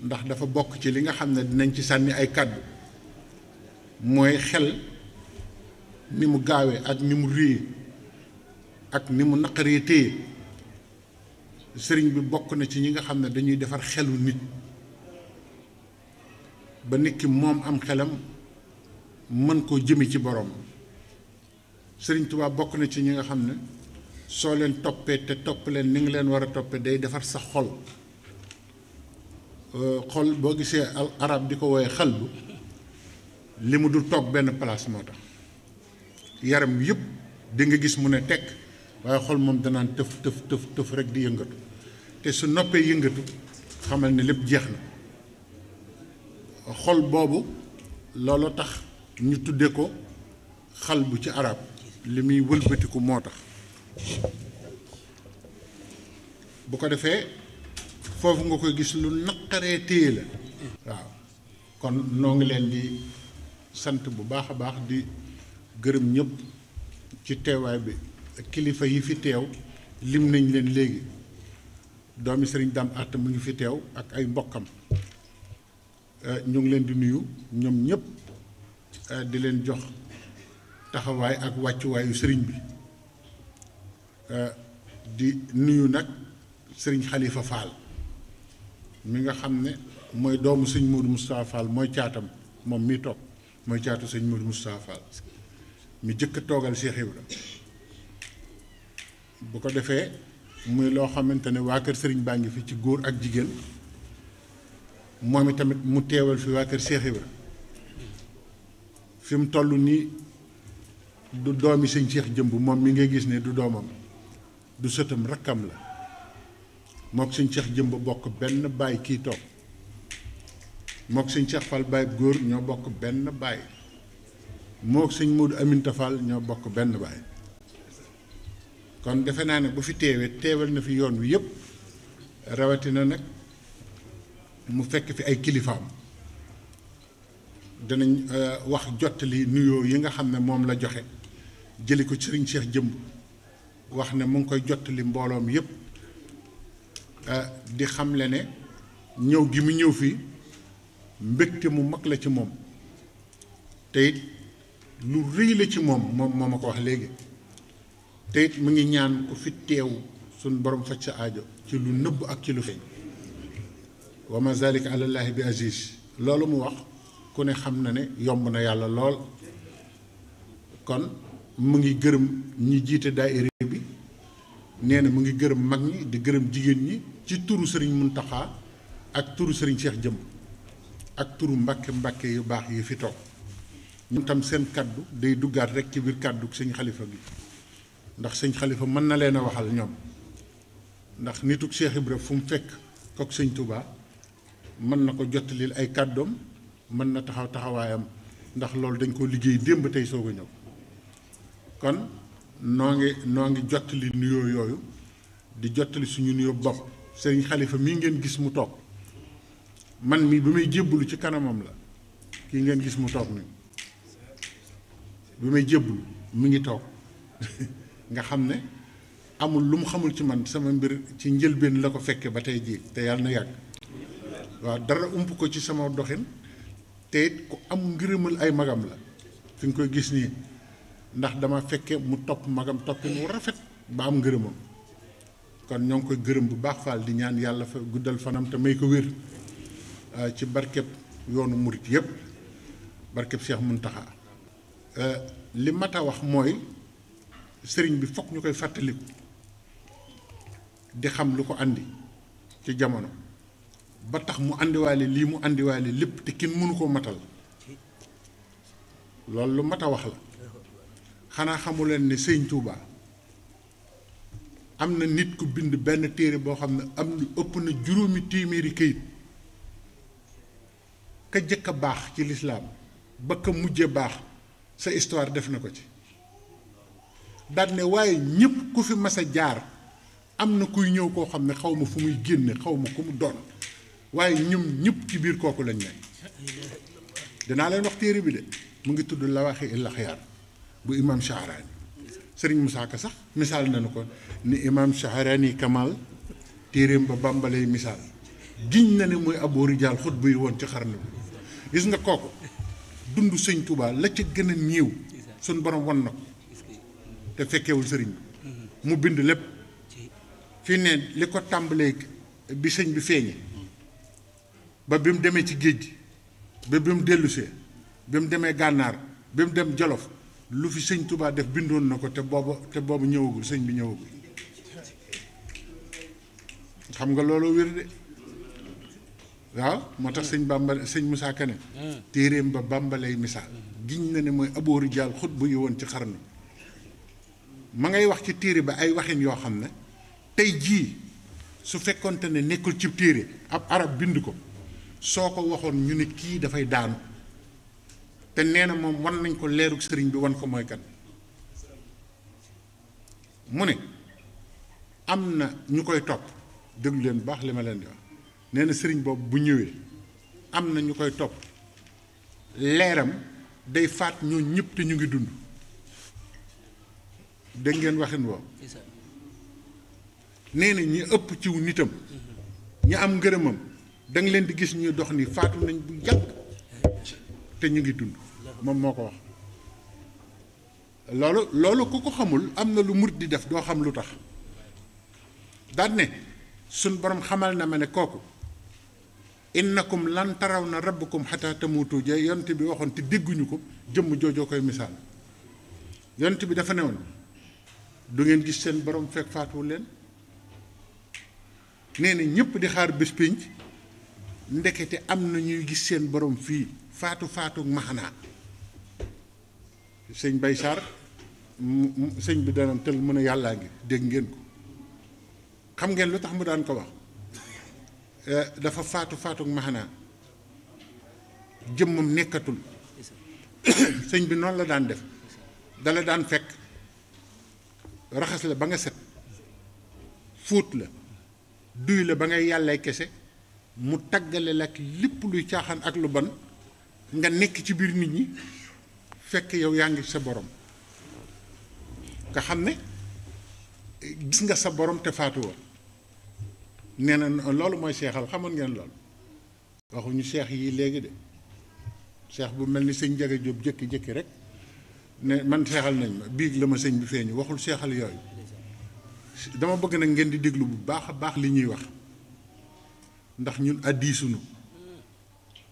ndax dafa bokk ci li nga xam ne dinañ ci sànni ay kàddu mooy xel ni mu gaawee ak ni mu réye ak ni mu naqaree téye sëriñ bi bokk na ci ñi nga xam ne dañuy defar xelu nit ba nit ki moom am xelam mën koo jëme ci borom sëriñ Tuubaa bokk na ci ñi nga xam ne soo leen toppee te topp leen ni nga leen war a toppee day defar sa xol xol boo gisee arab di ko wooye xalbu li mu dul toog benn place moo tax yaram yëpp di nga gis mu ne tekk waaye xol moom danaan tëf rek di yëngatu te su noppee yëngatu xamal ne lépp jeex na xol boobu loolu tax ñu tudde ko xalbu ci arab li muy wëlbatiku moo tax bu ko defee foofu nga koy gis lu naqaree téye la waaw kon noo ngi leen di sant bu baax a baax di gërëm ñëpp ci teewaay bi kilifa yi fi teew lim nañ leen léegi doomi sëriñ Dame Atta mu ngi fi teew ak ay mbokkam ñu ngi leen di nuyu ñoom ñëpp di leen jox taxawaay ak wàccuwaayu sëriñ bi di nuyu nag sëriñ Xalifa Fall mi nga xam ne mooy doomu sëñ Modou Moustapha Fall mooy caatam moom mi toog mooy caatu sëñ Modou Moustapha Fall mi jëkk a toogal Cheikh Ibra bu ko defee muy loo xamante ne waa kër sëriñ baa ngi fi ci góor ak jigéen moom itamit mu teewal fi waa kër Cheikh Ibra fi mu toll nii du doomi sëñ Cheikh Jëmb moom mi ngay gis ne du doomam du sëtam rakkam la mook sëñ Cheikh Jëmb bokk benn baay kii toog mook sëñ Cheikh Fall baay góor ñoo bokk benn baay mook sëñ Modou Aminta Fall ñoo bokk benn baay kon defe naa ne bu fi teewal na fi yoon wi yëpp rawatina nag mu fekk fi ay kilifaam danañ wax jottali nuyoo yi nga xam ne moom la joxe jëli ko sëriñ Cheikh Jëmb wax ne mu ngi koy jottali mbooloom yëpp di xamle ne ñëw gi mu ñëw fii mbégte mu mag la ci moom te it lu rëy la ci moom moo ma ko wax léegi te it mu ngi ñaan ku fi teew suñ borom faj sa aajo ci lu nëbb ak ci lu feeñ wa ma zalika alallaahi bi aziz loolu mu wax ku ne xam na ne yomb na yàlla lool kon mu ngi gërëm ñi jiite daayira bi nee na mu ngi gërëm mag ñi di gërëm jigéen ñi ci turu sëriñ Muntaxa ak turu sëriñ Cheikh Jëmb ak turu mbàkke yu baax yi fi toog ñun tam seen kaddu day duggaat rek ci biir kaddu sëñ xalifa gi ndax sëñ xalifa mën na leen a waxal ñoom ndax nituk Cheikh Ibra fu mu fekk kook sëñ Touba mën na ko jottalil ay kàddoom mën na taxaw taxawaayam ndax loolu dañ ko liggéey démb tey soog a ñëw kon noo ngi jottali nuyoo yooyu di jottali suñu nuyoo bopp sëriñ xalifa mii ngeen gis mu toog man mii bi may jébbalu ci kanamam la kii ngeen gis mu toog nii bi may jébbalu mi ngi toog nga xam ne amul lu mu xamul ci man sama mbir ci njëlbeen la ko fekke ba tey jii te yàlla na yàgg waaw dara ump ko ci sama doxin te it ku am ngërëmal ay magam la fi nga koy gis nii ndax dama fekke mu topp magam toppin wu rafet ba am ngërëmam kon ñoo ngi koy gërëm bu baax faal di ñaan yàlla fa guddal fanam te may ko wér ci barkeb yoonu murit yépp barkeb Cheikh Muntaxa li mat a wax mooy sëriñ bi fokk ñu koy fàttaliku di xam lu ko andi ci jamono ba tax mu andiwaale lii mu andiwaale lépp te kenn mënu koo matal loolu lu mat a wax la xanaa xamuleen ne sëñ Touba am na nit ku bind benn téere boo xam ne am na ëpp na juróomi téeméeri këyit ka jëkk a baax ci lislaam ba ka mujje baax sa histoire def na ko ci daal ne waaye ñëpp ku fi mas a jaar am na kuy ñëw koo xam ne xaw ma fu muy génne xaw ma ku mu doon waaye ñoom ñëpp ci biir kooku lañ ne dinaa leen wax téere bi de mu ngi tudd Lawaaxi il Axyaar bu imam Shahraani sëriñ Musaa Ka sax misaal nañu ko ni imam Shahraani Kamal téereem ba bàmbalay misaal giñ na ne mooy aboo rijaal xut buy woon ci xarnu bi gis nga kooku dund sëñ Touba la ca gën a néew suñ borom won na ko te fekkewul sëriñ bi mu bind lépp fii ne li ko tàmbalee bi sëñ bi feeñe ba bi mu demee ci géej gi ba bi mu dellusee bi mu demee gànnaar bi mu dem Jolof lu fi sëñ Touba def bindoon na ko te boobu ñëwagul sëñ bi ñëwagul xam nga looloo wér de waaw moo tax sëñ Musaa Ka ne téeréem ba bàmbalay misaal giñ na ne mooy aboo rijaal xut bu yi woon ci xarnu ma ngay wax ci téere ba ay waxin yoo xam ne tey jii su fekkonte ne nekkul ci téere ab arab bind ko soo ko waxoon ñu ne kii dafay daanu te nee na moom wan nañ ko leerug sëriñ bi wan ko mooy kan mu ne am na ñu koy topp déglu leen bu baax li ma leen di wax nee na sëriñ boobu bu ñëwee am na ñu koy topp leeram day faat ñoo ñëpp te ñu ngi dund dégg ngeen waxin woowu nee na ñi ëpp ciw nitam ñi am ngërëmam da nga leen di gis ñuy dox ni faatu nañ bu yàgg te ñu ngi dund moom moo ko wax loolu ku ko xamul am na lu murit di def doo xam lu tax daan ne suñ borom xamal na ma ne kooku innakum lan taraw na rabbakum xataa tamuutu ja yonent bi waxoon te dégguñu ko jëmm joojoo koy misaal yonent bi dafa ne woon du ngeen gis seen borom fekk faatuwul leen nee na ñëpp di xaar bés pénc ndekete am na ñuy gis seen borom fii faatu maxanaa sëñ Bay Sarr sëñ bi dana tel mën a yàllaa ngi dégg ngeen ko xam ngeen lu tax mu daan ko wax dafa faatu maxanaa jëmmam nekkatul sëñ bi noonu la daan def dala daan fekk raxas la ba nga set fóot la duy la ba ngay yàllay kese mu taggale la ak lépp luy caaxaan ak lu bon nga nekk ci biir nit ñi fekk yow yaa ngi sa borom nga xam ne gis nga sa borom te faatu woon nee na loolu mooy seexal xamoon ngeen loolu waxuñu seex yi léegi de seex bu mel ni sëñ Njaga Jóob jékki-jékki rek ne man seexal nañ ma biig la ma sëñ bi feeñu waxul seexal yooyu dama bëgg nag ngeen di déglu bu baax a baax li ñuy wax ndax ñun addiisunu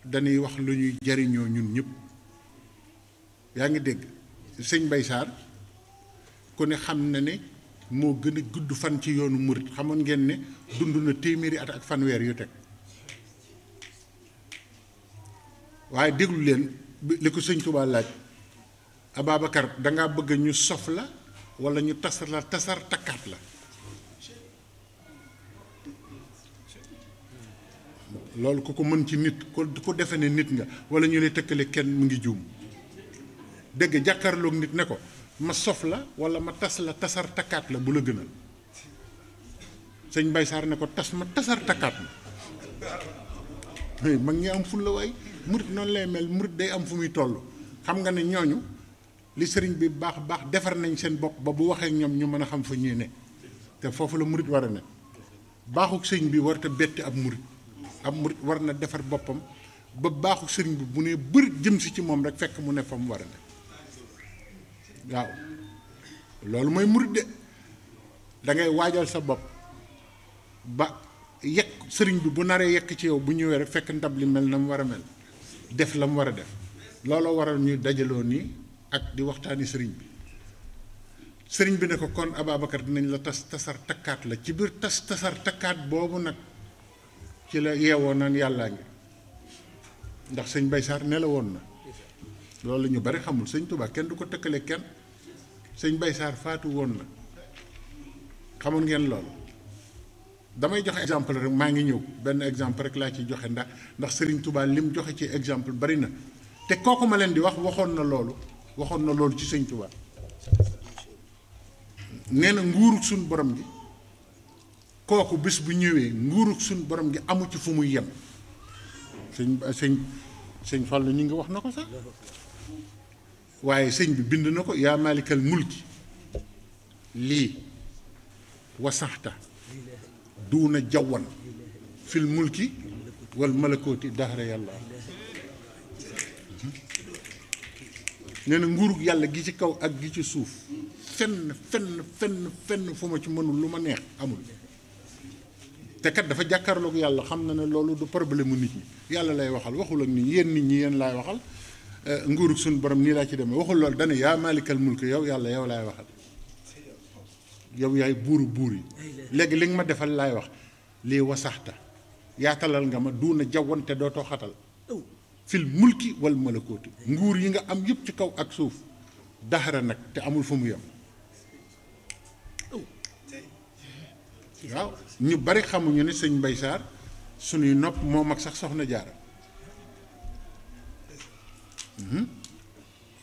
dañuy wax lu ñuy jariñoo ñun ñëpp yaa ngi dégg sëñ Bay Sarr ku ne xam na ne moo gën a gudd fan ci yoonu murit xamoon ngeen ne dund na téeméeri at ak fanweer yu teg waaye déglu leen li ko sëñ Tuubaa laaj Ababacar dangaa bëgg ñu sof la wala ñu tasar takkaat la loolu ku ko mën ci nit ku defe ne nit nga wala ñu lay tëkkale kenn mu ngi juum dégg jàkkaarloog nit ne ko ma sof la wala ma tas la tasar takkaat la bu la gënal sëñ Baye Sarr ne ko tas ma tasar takkaat ma mag ñi am ful la waay murit noonu lay mel murit day am fu muy toll xam nga ne ñooñu li sëriñ bi baax baax defar nañ seen bopp ba bu waxee ñoom ñu mën a xam fa ñuy ne te foofu la murit war a ne baaxuk sëñ bi warta betti ab murit war na defar boppam ba baaxuk sëriñ bi bu ne bër jëm si ci moom rek fekk mu ne fa mu war a ne waaw loolu mooy murit de da ngay waajal sa bopp ba yekk sëriñ bi bu naree yekk ci yow bu ñëwee rek fekk ndab li mel na mu war a mel def la mu war a def looloo waral ñuy dajaloo nii ak di waxtaani sëriñ bi ne ko kon Ababacar dinañ la tasar takkaat la ci biir tasar takkaat boobu nag ci la yeewoo naan yàllaa ngi ndax sëñ Baye Sarr ne la woon na loolu ñu bari xamul sëñ Touba kenn du ko tëkkale kenn sëñ Baye Sarr faatu woon na xamoon ngeen loolu damay joxe exemple rek maa ngi ñëw benn exemple rek laa ci joxe ndax sëriñ Touba lim joxe ci exemple bari na te kooku ma leen di wax waxoon na loolu ci sëñ Touba nee na nguurug suñ borom gi kooku bés bu ñëwee nguurug suñ borom gi amu ci fu muy yem sëñ Fallu ñu ngi wax na ko sax waaye sëñ bi bind na ko yaa maalikal mulki lii wasaxta duuna jawwan fil mulki wal malakooti dahra yàlla nee na nguurug yàlla gi ci kaw ak gi ci suuf fenn fu ma ci mënul lu ma neex amul te kat dafa jàkkaarloog yàlla xam na ne loolu du problème mu nit ñi yàlla lay waxal waxul ak nit ñi yéen laay waxal nguurug suñu borom nii laa ci demee waxul loolu dana yaa maalikal mulk yow yàlla yow laay waxal yow yaay buur yi léegi li nga ma defal laay wax lii wasaxta yaatalal nga ma duuna jawwante dootoo xatal fil mulki wal malakooti nguur yi nga am yëpp ci kaw ak suuf daxara nag te amul fu mu yem waaw ñu bari xamuñu ne sëñ Baye Sarr suñuy nopp moo mag sax soxna Jaara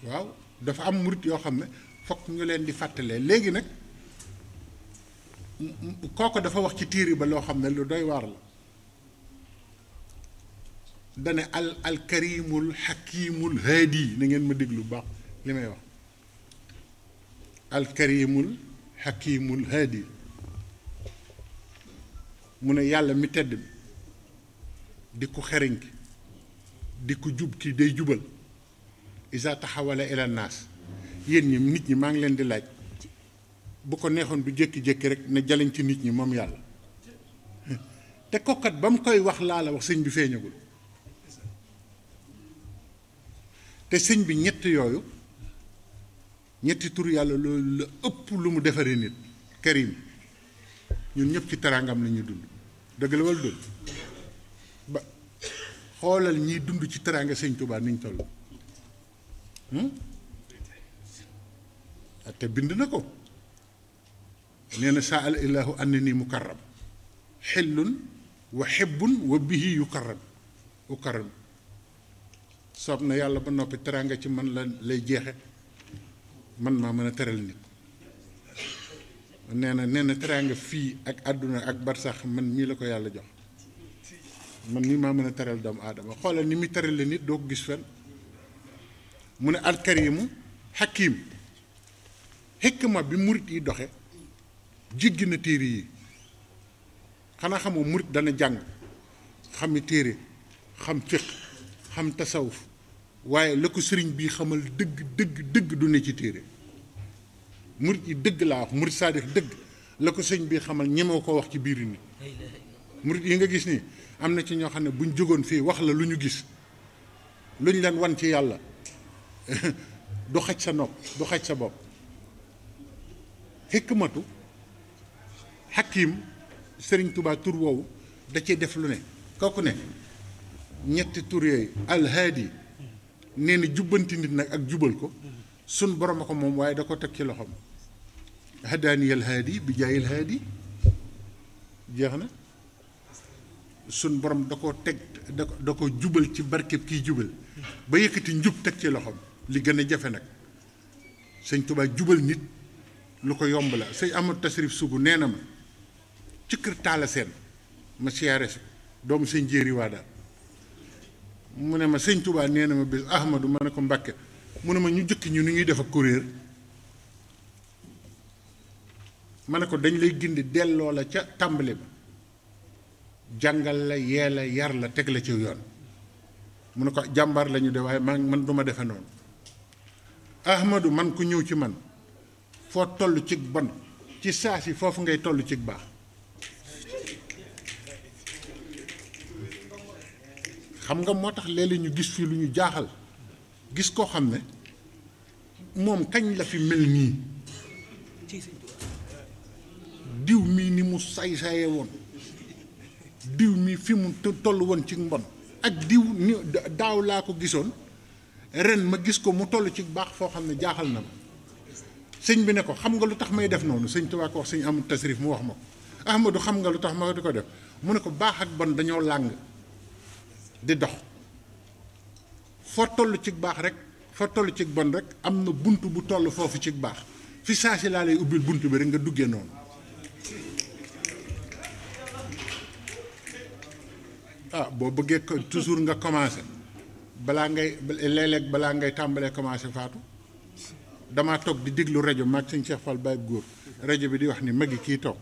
waaw dafa am murit yoo xam ne fokk ñu leen di fàttalee léegi nag kooko dafa wax ci tiiri ba loo xam ne lu doy waar la dane al karimul xakimul haadi na ngeen ma déglu baax li may wax al karimul xakimul haadi mu ne yàlla mi tedd bi di ko xereñ ki di ko jub ki day jubal isa taxawala ila naas yéen ñi nit ñi maa ngi leen di laaj bu ko neexoon du jékki-jékki rek ne jaleñ ci nit ñi moom yàlla te kokkat ba mu koy wax laa la wax sëñ bi feeñagul te sëñ bi ñetti tur yàlla loolu la ëpp lu mu defaree nit karim ñun ñëpp ci teraangam la ñuy dund dëgg la wala dund ba xoolal ñiy dund ci teraanga sëñ Tuubaa niñ toll te bind na ko nee na saa al ilaahu annani mukarram xillun wa xibbun wa bihi yukarram soob na yàlla ba noppi teraanga ci man la lay jeexe man maa mën a teral nit nee na teraanga fii ak àdduna ak barsax man mii la ko yàlla jox man mii maa mën a teral doomu aadama xoolal ni muy terale nit doo ko gis fenn mu ne alkarimu hakim xikma bi murit yi doxe jéggi na téere yi xanaa xamoo murit dana jàng xami téere xam fiq xam tasawuf waaye la ko sëriñ bii xamal dëgg du ne ci téere murit yi dëgg laa wax murit saadix dëgg la ko sëñ bii xamal ñemew ko wax ci biir nit murit yi nga gis nii am na ci ñoo xam ne buñ jógoon fii wax la lu ñu gis lu ñu leen wan ci yàlla du xaj sa nopp du xaj sa bopp xikmatu hakim sëriñ Tuubaa tur woowu da cee def lu ne kooku ne ñetti tur yooyu alhaadi nee na jubbanti nit nag ak jubal ko sun borom a ko moom waaye da ko teg ci loxoom hadaani alhaadi bi jaayil haadi jeex na sun borom da koo teg da ko jubal ci barkeb kiy jubal ba yëkkati njub teg ci loxoom li gën a jafe nag sëñ Tuubaa jubal nit lu ko yomb la sëñ Amadou Tasrif Sougou nee na ma ci kër Taala Seen ma siyaare si doomu sëñ Jéeri waa daal mu ne ma sëñ Tuubaa nee na ma bés Ahmadou ma ne ko Mbàkke mu ne ma ñu jëkk ñu ni ñuy def ak kuréer ma ne ko dañ lay gindi delloo la ca tàmbali ba jàngal la yee la yar la teg la ci yoon mu ne ko jàmbaar lañu de waaye man du ma defe noonu Ahmadou man ku ñëw ci man foo toll ci bon ci saa si foofu ngay toll ci baax xam nga moo tax léeg-léeg ñu gis fii lu ñu jaaxal gis koo xam ne moom kañ la fi mel nii diw mii ni mu say-saye woon diw mii fi mu toll woon ci mbon ak diw ni daaw laa ko gisoon ren ma gis ko mu toll ci baax foo xam ne jaaxal na ma sëñ bi ne ko xam nga lu tax may def noonu sëñ Tuubaa ko wax sëñ Amadou Tasrif mu wax ma ko Ahmadou xam nga lu tax ma di ko def mu ne ko baax ak bon dañoo làng di dox foo toll ci baax rek foo toll ci bon rek am na bunt bu toll foofu ci baax fi saa si laa lay ubbil bunt bi rek nga duggee noonu boo bëggee ko toujours nga commencé balaa ngay léeg-léeg balaa ngay tàmbalee commencé faatu damaa toog di déglu rajo maag sëñ Cheikh Fall Baye góor rajo bi di wax ni magi kii toog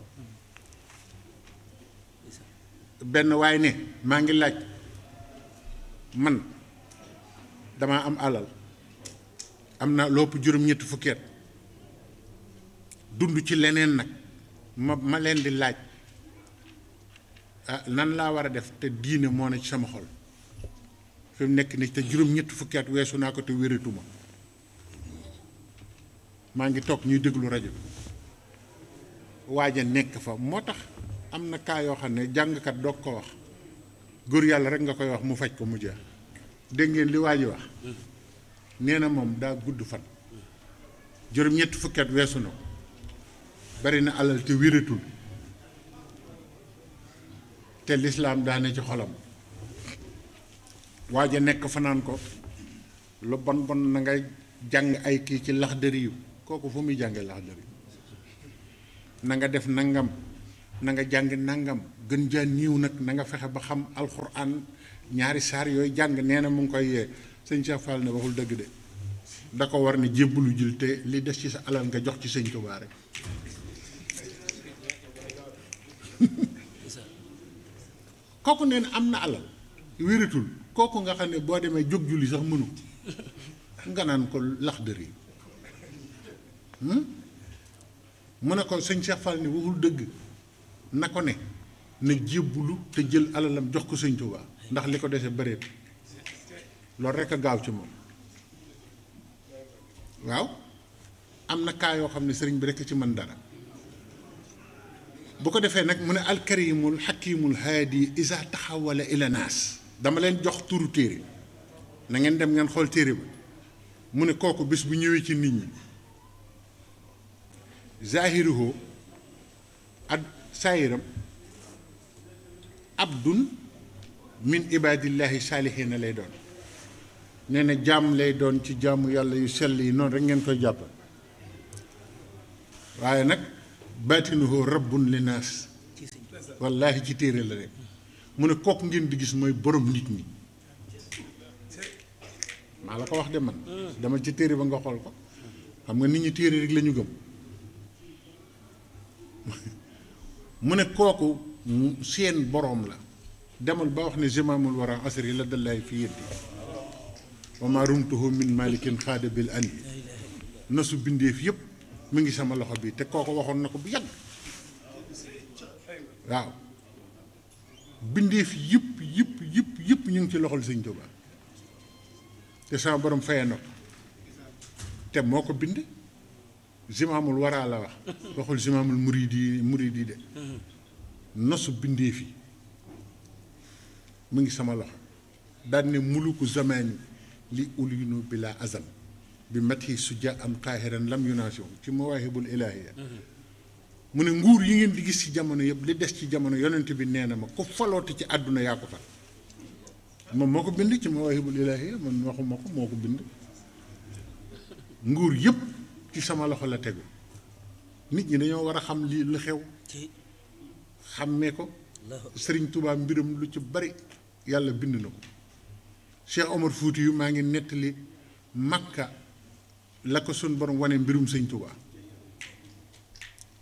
benn waay ne maa ngi laaj man damaa am alal am na lopp juróom-ñetti fukki at dund ci leneen nag ma leen di laaj nan laa war a def te diine moo ne ci sama xol fi mu nekk ni te juróom-ñetti fukki at weesu naa ko te wératuma maa ngi toog ñuy déglu rajo bi waaja nekk fa moo tax am na kaa yoo xam ne jàngkat doog ko wax góor yàlla rek nga koy wax mu faj ko mu jeex dégg ngeen li waa ji wax nee na moom daa gudd fan juróom-ñetti fukki at weesu na ko bari na alal te wératul te lislaam daane ci xolam waaja nekk fanaan ko lu bon bon na ngay jàng ay kii ci Laxdari yu kooku fu muy jànge Laxdari na nga def nangam na nga jàng nangam gën jaa niiw nag na nga fexe ba xam alxuraan ñaari saar yooyu jàng nee na mu ngi koy yee sëñ Cheikh Fall ne waxul dëgg de da ko war ne jébbalu jël te li des ci sa alal nga jox ci sëñ Tuubaa rek kooku nee na am na alal wératul kooku nga xam ne boo demee jóg julli sax mënu nga naan ko Laxdari mu ne ko sëñ Cheikh Fall ni waxul dëgg na ko ne na jébbulu te jël alalam jox ko sëñ Tuubaa ndax li ko dese bëreet loolu rek a gaaw ci moom waaw am na kaa yoo xam ne sëriñ bi rek ci mën dara bu ko defee nag mu ne alkarimul xakimul haadi isa taxawala ila naas dama leen jox turu téere na ngeen dem ngeen xool téere ba mu ne kooku bis bu ñëwee ci nit ñi zahiruhu ad saayiram abdun min ibadillahi saalihiina lay doon nee na jaam lay doon ci jaamu yàlla yu sell yi noonu rek ngeen koy jàpp waaye nag baatinuhu rabbun li naas wallaahi ci téere la rek mu ne kooku ngeen di gis mooy borom nit ñi maa la ko wax de man dama ci téere ba nga xool ko xam nga nit ñi téere rek la ñu gëm mu ne kooku seen boroom la demal ba wax ne zimaamul wara asri la dallaay fi yeddi wa ma rumtuhu min malikin xaada bil ani nasu bindeef yépp mu ngi sama loxo bi te kooku waxoon na ko bu yàgg waaw bindeef yëpp ñu ngi ci loxol sëñ Tuubaa te sama borom fayee na ko te moo ko bind zimaamul waraa la wax waxul zimaamul muridi de nosu bindeef yi mu ngi sama loxo daan ne muluku zamani li ulinu bila azam bi mati suja am qaahiran lam yunaasihu ci mawaahibul ilaahiya mu ne nguur yi ngeen di gis ci jamono yëpp li des ci jamono yonent bi nee na ma ku falooti ci àdduna yaa ko fal moom moo ko bind ci mawaahibul ilaahiya man waxuma ko moo ko bind nguur yëpp ci sama loxo la tegu nit ñi dañoo war a xam lii lu xew xàmmee ko Sëriñ Tuubaa mbiram lu ci bari yàlla bind na ko Cheikh Omar Fouti yu maa ngi nettali Makka la ko sun borom wane mbirum Sëñ Tuubaa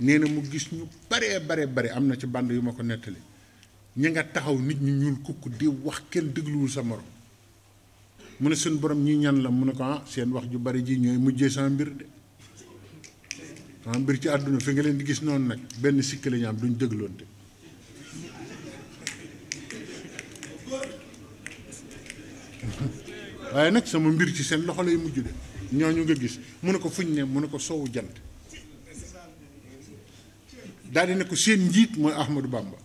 nee na mu gis ñu bare am na ci band yu ma ko nettali ñi nga taxaw nit ñi ñuul kukk di wax kenn dégluwul sa morom mu ne sun borom ñi ñan la mu ne ko seen wax ju bari ji ñooy mujjee sama mbir de sama mbir ci àdduna fi nga leen di gis noonu nag benn sikk la ñu am duñ dégloonte waaye nag sama mbir ci seen loxo lay mujj de ñooñu nga gis mu ne ko fuñ ne mu ne ko soowu jant daal di ne ko seen njiit mooy Ahmadou Bamba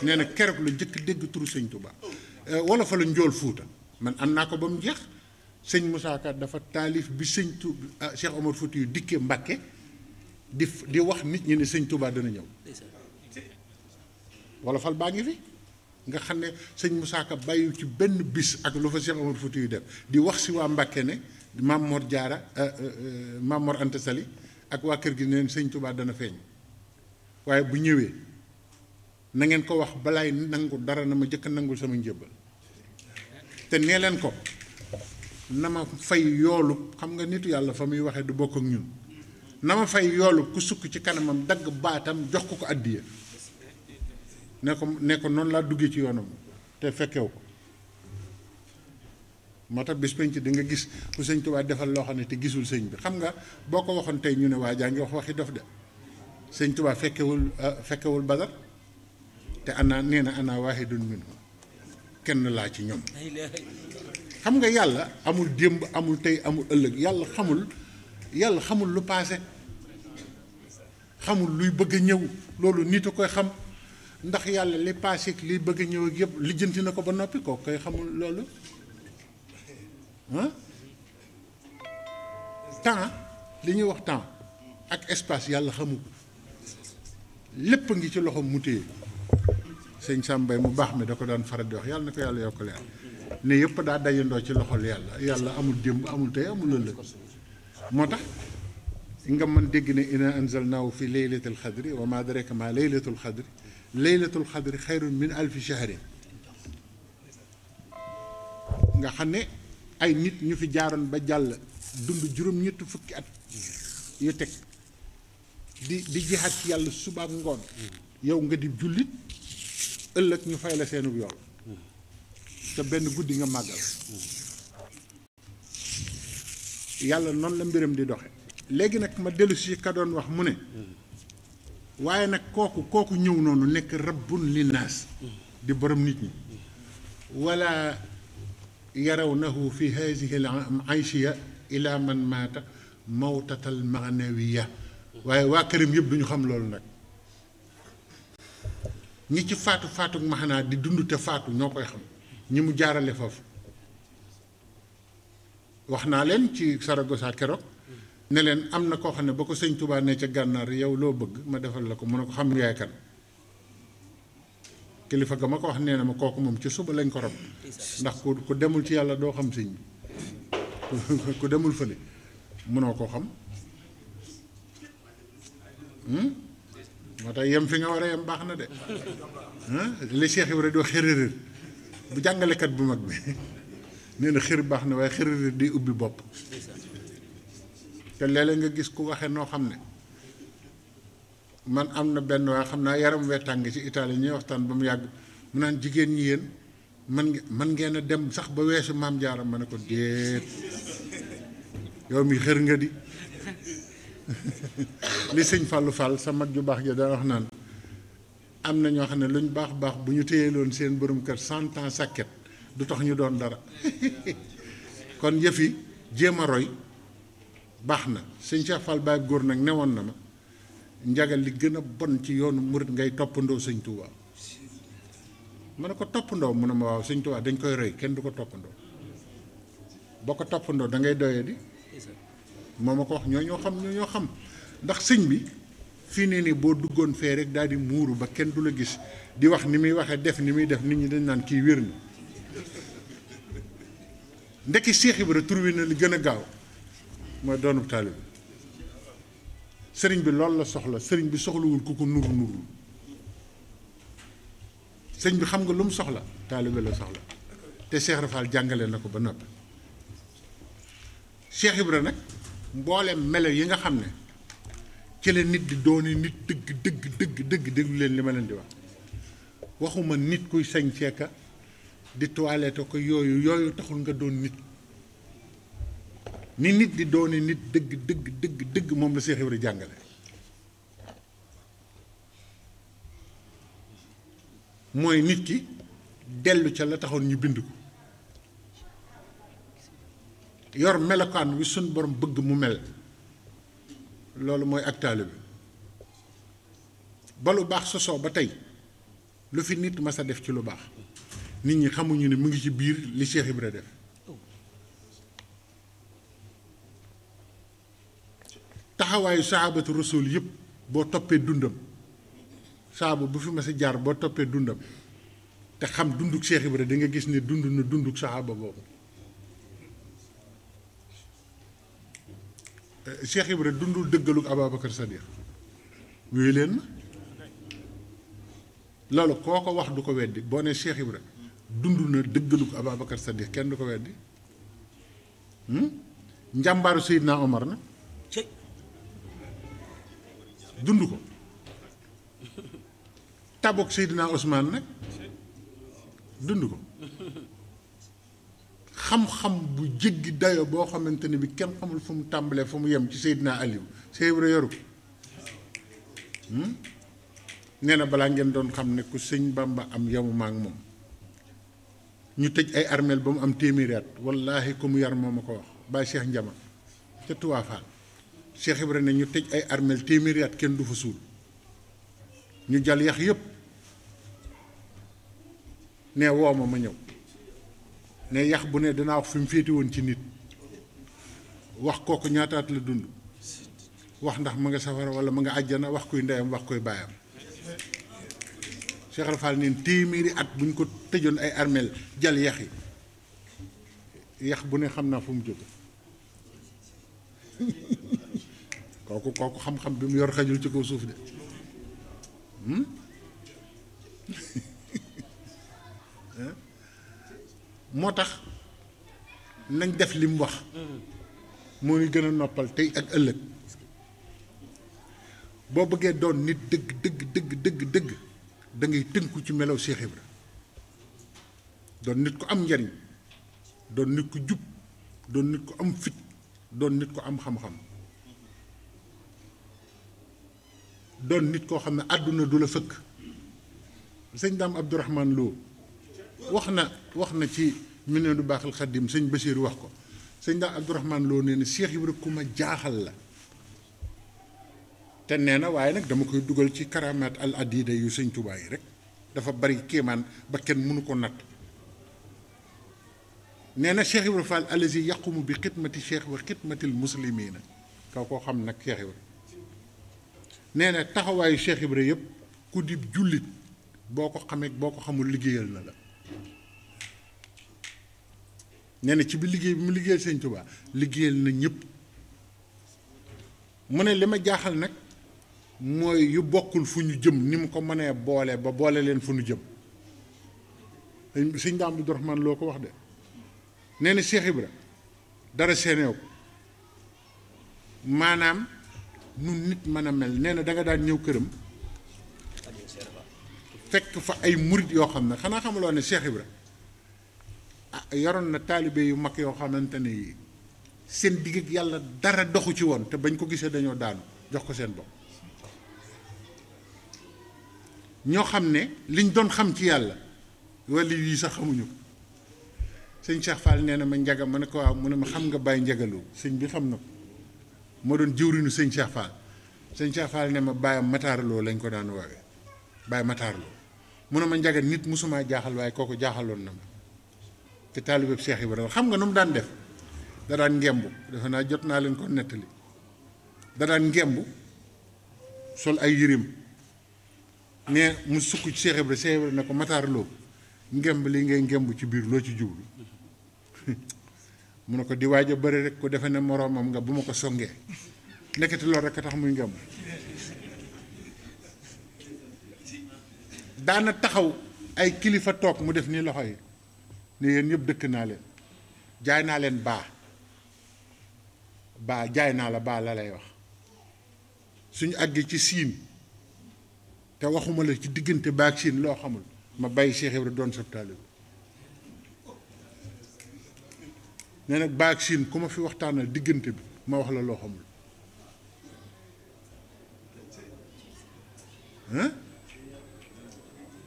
nee na keroog la njëkk dégg turu sëñ Touba wala fa la njool Fuuta man am naa ko ba mu jeex sëñ Moussa Ka dafa taalif bi sëñ Touba Cheikh Omar Fouti yu dikkee Mbàkke di wax nit ñi ne sëñ Touba dana ñëw wala fal baa ngi fi nga xam ne sëñ Moussa Ka bàyyi ci benn bis ak lu fa Cheikh Omar Fouti yu def di wax si waa Mbàkke ne Maam Mor Jaara Maam Mor Anta Sali ak waa kër gi neen sëñ Touba dana feeñ waaye bu ñëwee na ngeen ko wax balaay nangu dara na ma jëkk nangul sama njëbbal te nee leen ko na ma fay yoolu xam nga nitu yàlla fa muy waxee du bokk ak ñun na ma fay yoolu ku sukk ci kanamam dagg baatam jox ko àddiya ne ko noonu laa duggee ci yoonam te fekkew ko moo tax bis penc di nga gis ku sëñ Tuubaa defal loo xam ne te gisul sëñ bi xam nga boo ko waxoon tey ñu ne waa jaa ngi wax waxi dof de sëñ Tuubaa fekkewul Badar te nee na ana waahidun minhum kenn laa ci ñoom xam nga yàlla amul démb amul tey amul ëllëg yàlla xamul lu paase xamul luy bëgg a ñëw loolu nit a koy xam ndax yàlla li paase ak liy bëgg a ñëw ak yëpp lijjanti na ko ba noppi koo koy xamul loolu temps li ñuy wax temps ak espace yàlla xamu ko lépp ngi ci loxo mu téye sëñ Sàmbay mu baax mi da ko daan faral di wax yàlla na ko yàlla yokk leer ne yëpp daa dajandoo ci loxol yàlla amul démb amul tey amul ëllëg moo tax nga mën dégg ne inna anzalnaahu fi laylatil xadri wa ma adraka ma laylatul xadri xayrun min alfi shahrin nga xam ne ay nit ñu fi jaaroon ba jàll dund juróom-ñetti fukki at yu teg di jihaat ci yàlla suba ak ngoon yow nga di jullit ëllëg ñu fay la seenu yool te benn guddi nga màggal yàlla noonu la mbiram di doxe léegi nag ma dellu si ka doon wax mu ne waaye nag kooku ñëw noonu nekk rabbun linnaas di borom nit ñi wala yarawnahu fi haadihi al ayshiya ila man maata mawtatal maanawiya waaye waa këram yëpp duñu xam loolu nag ñi ci faatu maxanaa di dund te faatu ñoo koy xam ñi mu jaarale foofu wax naa leen ci Saragossa keroog ne leen am na koo xam ne ba ko sëñ Touba ne ca gànnaar yow loo bëgg ma defal la ko mu ne ko xam yaay kan kilifa ga ma ko wax nee na ma kooku moom ci suba lañ ko rob ndax ku demul ci yàlla doo xam sëñ bi ku demul fële mënoo koo xam moo tax yem fi nga war a yem baax na de li Cheikh Ibrahima di wax xërërër bu jàngalekat bu mag bi nee na xër baax na waaye xërërër di ubbi bopp te léeg-léeg nga gis ku waxe noo xam ne man am na benn waaye xam naa yaram wee tàng ci Italie ñuy waxtaan ba mu yàgg mu naan jigéen ñi yéen man ngeen a dem sax ba weesu maam jaaram ma ne ko déet yow mi xër nga di li sëñ Fallou Fall sa mag ju baax ja daa wax naan am na ñoo xam ne luñ baax bu ñu téyeloon seen borom kër 100 ans sàkket du tax ñu doon dara kon yëf yi jéem a roy baax na sëñ Cheikh Fall Baye góor nag newoon na ma njagal li gën a bon ci yoonu murit ngay toppandoo sëñ Touba ma ne ko toppandoo mu ne ma waaw sëñ Tuubaa dañ koy roy kenn du ko toppandoo boo ko toppandoo da ngay doyee di moo ma ko wax ñoo xam ndax sëñ bi fii ne nii boo duggoon fee rek daal di muuru ba kenn du la gis di wax ni muy waxee def ni muy def nit ñi dañ naan kii wér na ndekki Cheikh Ibra tur wi na li gën a gaaw mooy doonub taalibe sëriñ bi loolu la soxla sëriñ bi soxlawul ku ko nuru sëriñ bi xam nga lu mu soxla taalibe la soxla te Cheikh Rafal jàngale na ko ba noppi Cheikh Ibra nag mboolem melo yi nga xam ne ci la nit di doone nit dëgg déglu leen li ma leen di wax waxuma nit kuy sañ ceeka di toilette ko yooyu taxul nga doon nit ni nit di doone nit dëgg moom la Cheikh Ibra jàngale mooy nit ki dellu ca la taxoon ñu bind ko yor melokaan wi suñ borom bëgg mu mel loolu mooy ak taalibe bi ba lu baax sosoo ba tey lu fi nit mas a def ci lu baax nit ñi xamuñu ne mu ngi ci biir li Cheikh Ibra def taxawaayu sahabatu rasul yëpp boo toppee dundam saaba bu fi mas a jaar boo toppee dundam te xam dunduk Cheikh Ibra da nga gis ne dund na dunduk saxaaba boobu Cheikh Ibra dundul dëggaluk Ababacar Sadiq wéy leen ma loolu koo ko wax du ko weddi boo ne Cheikh Ibra dund na dëggaluk Ababacar Sadiq kenn du ko weddi njàmbaaru Seydina Omar na dund ko tabuk Seydina Ousmane nag dund ko xam-xam bu jéggi dayo boo xamante ne bi kenn xamul fu mu tàmbalee fu mu yem ci Seydina Aliou Cheikh Ibra yoru ko nee na balaa ngeen doon xam ne ku sëñ Bamba am yemuma ak moom ñu tëj ay armeel ba mu am téeméeri at wallaahi ku mu yar moo ma ko wax Baye Cheikh Njama ca Touba Fall Cheikh Ibra ne ñu tëj ay armeel téeméeri at kenn du fa suul ñu jal yax yépp ne woo ma ñëw ne yax bu ne danaa wax fi mu féete woon ci nit wax kooku ñaataat la dund wax ndax ma nga safara wala ma nga àjjana wax kuy ndeyam wax kuy baayam Cheikh Rafal neen téeméeri at bu ñu ko tëjoon ay armeel jal yax yi yax bu ne xam naa fu mu jóge kooku xam-xam bi mu yor xajul ci kaw suuf de moo tax nañ def li mu wax moo ñu gën a noppal tey ak ëllëg boo bëggee doon nit dëgg da ngay tënku ci melaw Cheikh Ibra doon nit ku am njariñ doon nit ku jub doon nit ku am fit doon nit ku am xam-xam doon nit koo xam ne àdduna du la fëkk sëñ Daam Abdourahman Lo wax na ci Minanu Baaxil Xaddim sëñ Basiiru wax ko sëñ Daam Abdourahman Lo nee na Cheikh Ibra ku ma jaaxal la te nee na waaye nag dama koy dugal ci karamaat al adida yu sëñ Tuubaa yi rek dafa bari kéemaan ba kenn mënu ko natt nee na Cheikh Ibra Fall alazi yaqumu bi xidmati cheikh wa xidmatil muslimina kaw koo xam nag Cheikh Ibra nee na taxawaayu Cheikh Ibra yëpp ku di jullit boo ko xamee boo ko xamul liggéeyal na la nee na ci bi liggéey bi mu liggéeyal sëñ Tuubaa liggéeyal na ñëpp mu ne li ma jaaxal nag mooy yu bokkul fu ñu jëm ni mu ko mënee boole ba boole leen fu ñu jëm sëñ Daam Abdourahman loo ko wax de nee na Cheikh Ibra dara seeneew ko maanaam nu nit mën a mel nee na danga daan ñëw këram fekk fa ay murit yoo xam ne xanaa xamuloo ne Cheikh Ibra yoroon na taalibe yu mag yoo xamante ne seen digg ak yàlla dara doxu ci woon te bañ ko gisee dañoo daanu jox ko seen bopp ñoo xam ne liñ doon xam ci yàlla wala yii sax xamuñu ko sëñ Cheikh Fall nee na ma njaga ma ne ko waaw mu ne ma xam nga Baye Njagaloo sëñ bi xam na ko moo doon jëwriñu sëñ Cheikh Fall sëñ Cheikh Fall ne ma Baye Matarloo lañ ko daan woowee Baye Matarloo mu ne ma Njaga nit musuma jaaxal waaye kooku jaaxaloon na ma te taalibeeb Cheikh Ibrahima xam nga nu mu daan def da daan ngembu defe naa jot naa leen ko nettali da daan ngembu sol ay yërim ne mu sukk ci Cheikh Ibrahima ne ko Matar Lo ngemb li ngay ngemb ci biir loo ci jublu mu ne ko di waaj a bëri rek ko defe ne moroomam nga bu ma ko songee nekkati loolu rek a tax muy ngemb daana taxaw ay kilifa toog mu def nii loxo yi ne yéen ñëpp dëkk naa leen jaay naa leen baa jaay naa la baa la lay wax suñu àggee ci siin te waxuma la ci diggante baa ak siin loo xamul ma bàyyi Cheikh Ibrahima doon sab taalibe nee nag baa ak siin ku ma fi waxtaanal diggante bi ma wax la loo xamul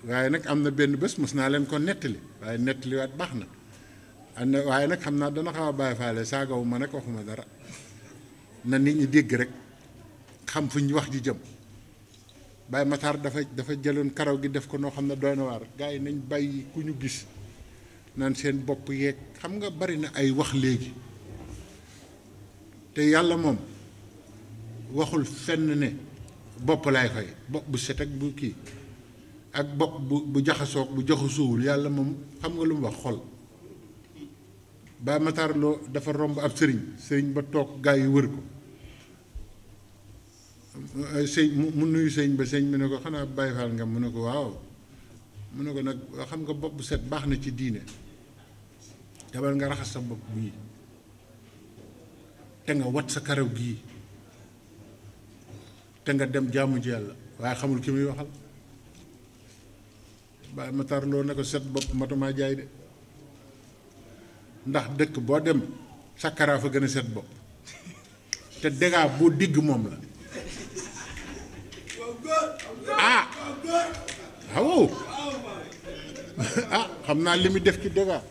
waaye nag am na benn bés mos naa leen ko nettali waaye nettaliwaat baax na am na waaye nag xam naa dana xaw a bàyyi faale saagawu ma nag waxuma dara na nit ñi dégg rek xam fu ñu wax ji jëm Baye Matar dafa jëloon karaw gi def ko noo xam ne doy na waar gars yi nañ bàyyi ku ñu gis naan seen bopp yeeg xam nga bari na ay wax léegi te yàlla moom waxul fenn ne bopp laay fay bopp bu set ak bu kii ak bopp bu jaxasoog bu jaxasoowul yàlla moom xam nga lu mu wax xol Baye Matar Lo dafa romb ab sëriñ ba toog gaa yi wër ko sëñ mu nuyu sëñ ba sëñ bi ne ko xanaa Baye Fall nga mu ne ko waaw mu ne ko nag xam nga bopp bu set baax na ci diine demal nga raxas sa bopp bii te nga wat sa karaw gii te nga dem jaamu ji yàlla waaye xamul ki muy waxal Baye Matar Lo ne ko set bopp matumaa jaay de ndax dëkk boo dem sa karaa fa gën a set bopp te dégâts boo digg moom la waaw xam naa li muy def ci dégâts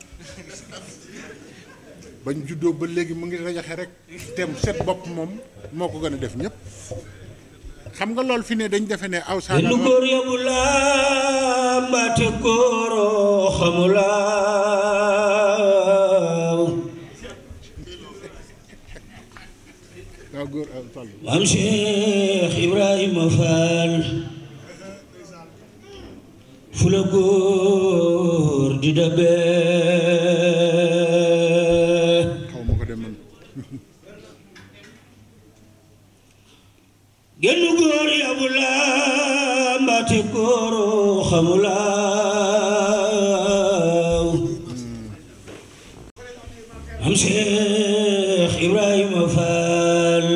bañ juddoo ba léegi mu ngi rajaxe rek te set bopp moom moo ko gën a def ñëpp xam nga loolu fi ne dañ defe ne aw saa lu góor yabu laa mbaate góoroo xamulaaw waaw góor aw Fall maam Cheikh Ibrahima Fall fu la góor di dabee xaw ma ko de man genn góor yabu laa mbaate góoroo xamulaaw maam Cheikh Ibrahima Fall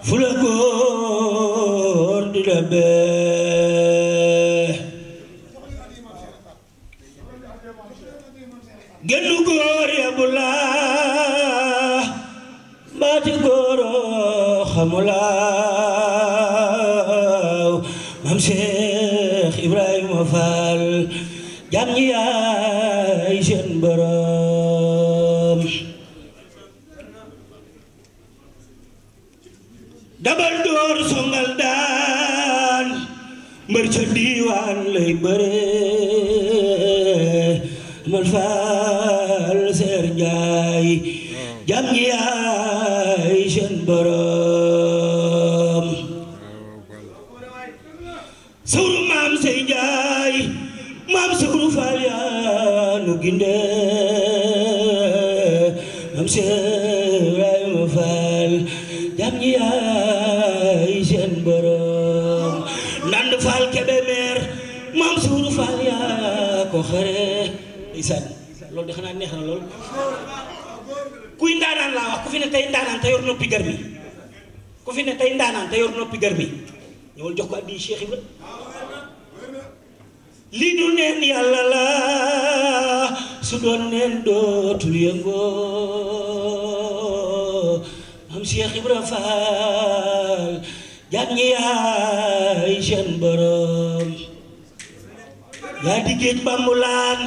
fu la góor di dabee genn góor yabu laa mbaate góoroo xamulaaw maam Cheikh Ibrahima Fall jam ñi yaay seen borom dabal door songal daan mbër ca diiwaan lay bëre mal Fall Seer Njaay jam ñi yaay seen borom sawru maam Sey Njaay maam sawru Fall yaa nu ginde maam Cheikh Ibrahima Fall jam ñi yaay seen borom ndand Fall Kébémer maam sawru Fall yaa ko xare isaan loolu de xanaa neex na lool kuy ndaanaan laa wax ku fi ne tey ndaanaan te yor noppi gar mi ku fi ne tey ndaanaan te yor noppi gar mi ñëwal jox ko addi Cheikh Ibra lii du neen yàlla la su doon neen dootul yëngoo am Cheikh Ibra Fall jam ñi yaay seen borom yaa di géej bambulaan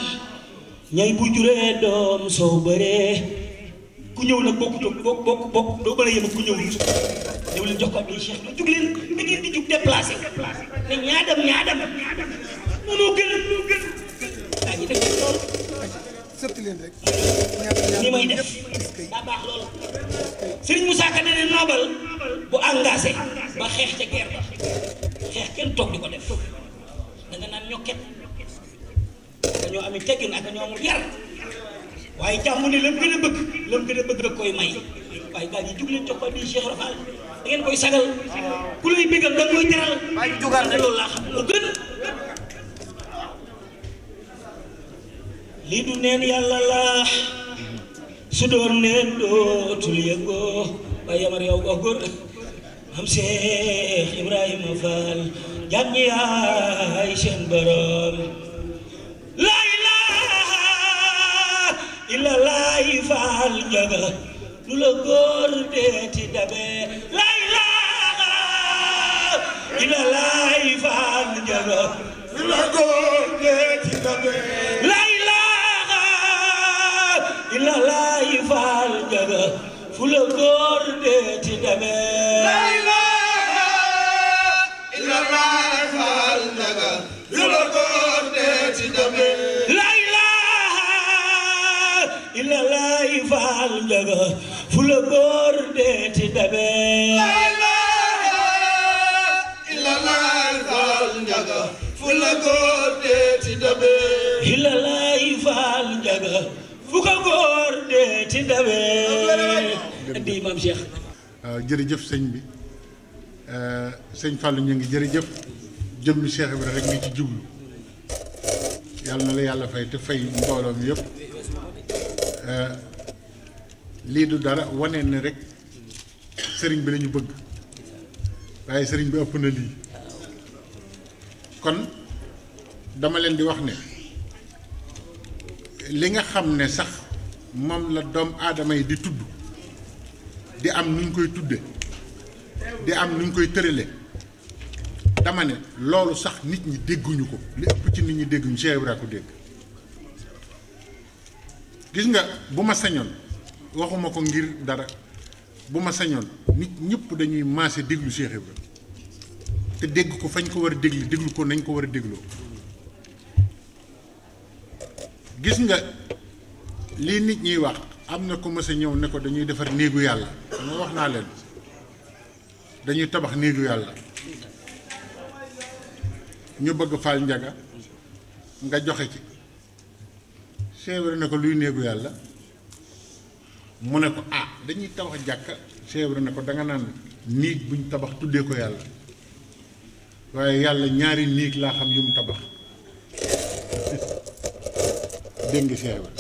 ñay bu juree doom soo bëree ku ñëw nag bokk doo mën a yem ak ku ñëw ñëw leen jox ko addiya Cheikh Ibra jug leen da ngeen di jug déplacé ne ñaadam noonu gën daa ñu def loolu sëpti leen rek ni may def daa baax loolu Serigne Moussa Ka ne noobal bu engagé ba xeex ca guerre ba xeex kenn toog di ko def da nga naan ñokket dañoo am teggin ak ñoo amul yar waaye jàmm ne lam gën a bëgg da koy may waaye gaa yi jug leen jox ko di Cheikh Rafal da ngeen koy sagal ku lay bégal da koy jaral jugal ne loolu laa xam mu gën lii du neen yàlla la su doon neen dootul yëngoo waaye yamar yow ko góor am Cheikh Ibrahima Fall jàmm ñi yaay seen borom la ilaha illa laay Fall njaga lu la góor deeti dabe la ilaha illa laay Fall njaga lu la góor deeti dabe la ilaha illa laay Fall njaga fu la góor deeti dabe la ilaha illa laay Fall njaga fu la góor deeti dabe la ilaha illa laay Fall njaga fu la góor deeti dabe la ilaha illa laay Fall njaga fu la góor deeti dabe illa laay Fall njaga fu ko góor deeti dabe di Maam Cheikh jërëjëf sëñ bi sëñ Fallou ñu ngi jërëjëf jëmmi Cheikh Ibra rek ngi ci jublu yàlla na la yàlla fay te fay mbooloo mi yëpp lii du dara wane ne rek sëriñ bi lañu bëgg waaye sëriñ bi ëpp na lii kon dama leen di wax ne li nga xam ne sax moom la doom aadama yi di tudd di am nuñ koy tudde di am nuñ koy tërale dama ne loolu sax nit ñi dégguñu ko li ëpp ci nit ñi dégguñu Cheikh Ibra ko dégg gis nga bu ma sañoon waxuma ko ngir dara bu ma sañoon nit ñëpp dañuy maase déglu Cheikh Ibra te dégg ko fañ ko war a déglu ko nañ ko war a dégloo gis nga lii nit ñiy wax am na ko mës a ñëw ne ko dañuy defar néegu yàlla ma wax naa leen dañuy tabax néegu yàlla ñu bëgg Fall Njaga nga joxe ci Cheikh Ibra ne ko luy néegu yàlla mu ne ko dañuy tabax jàkka Cheikh Ibra ne ko danga naan néeg buñ tabax tuddee ko yàlla waaye yàlla ñaari néeg laa xam yu mu tabax dégg nga Cheikh Ibra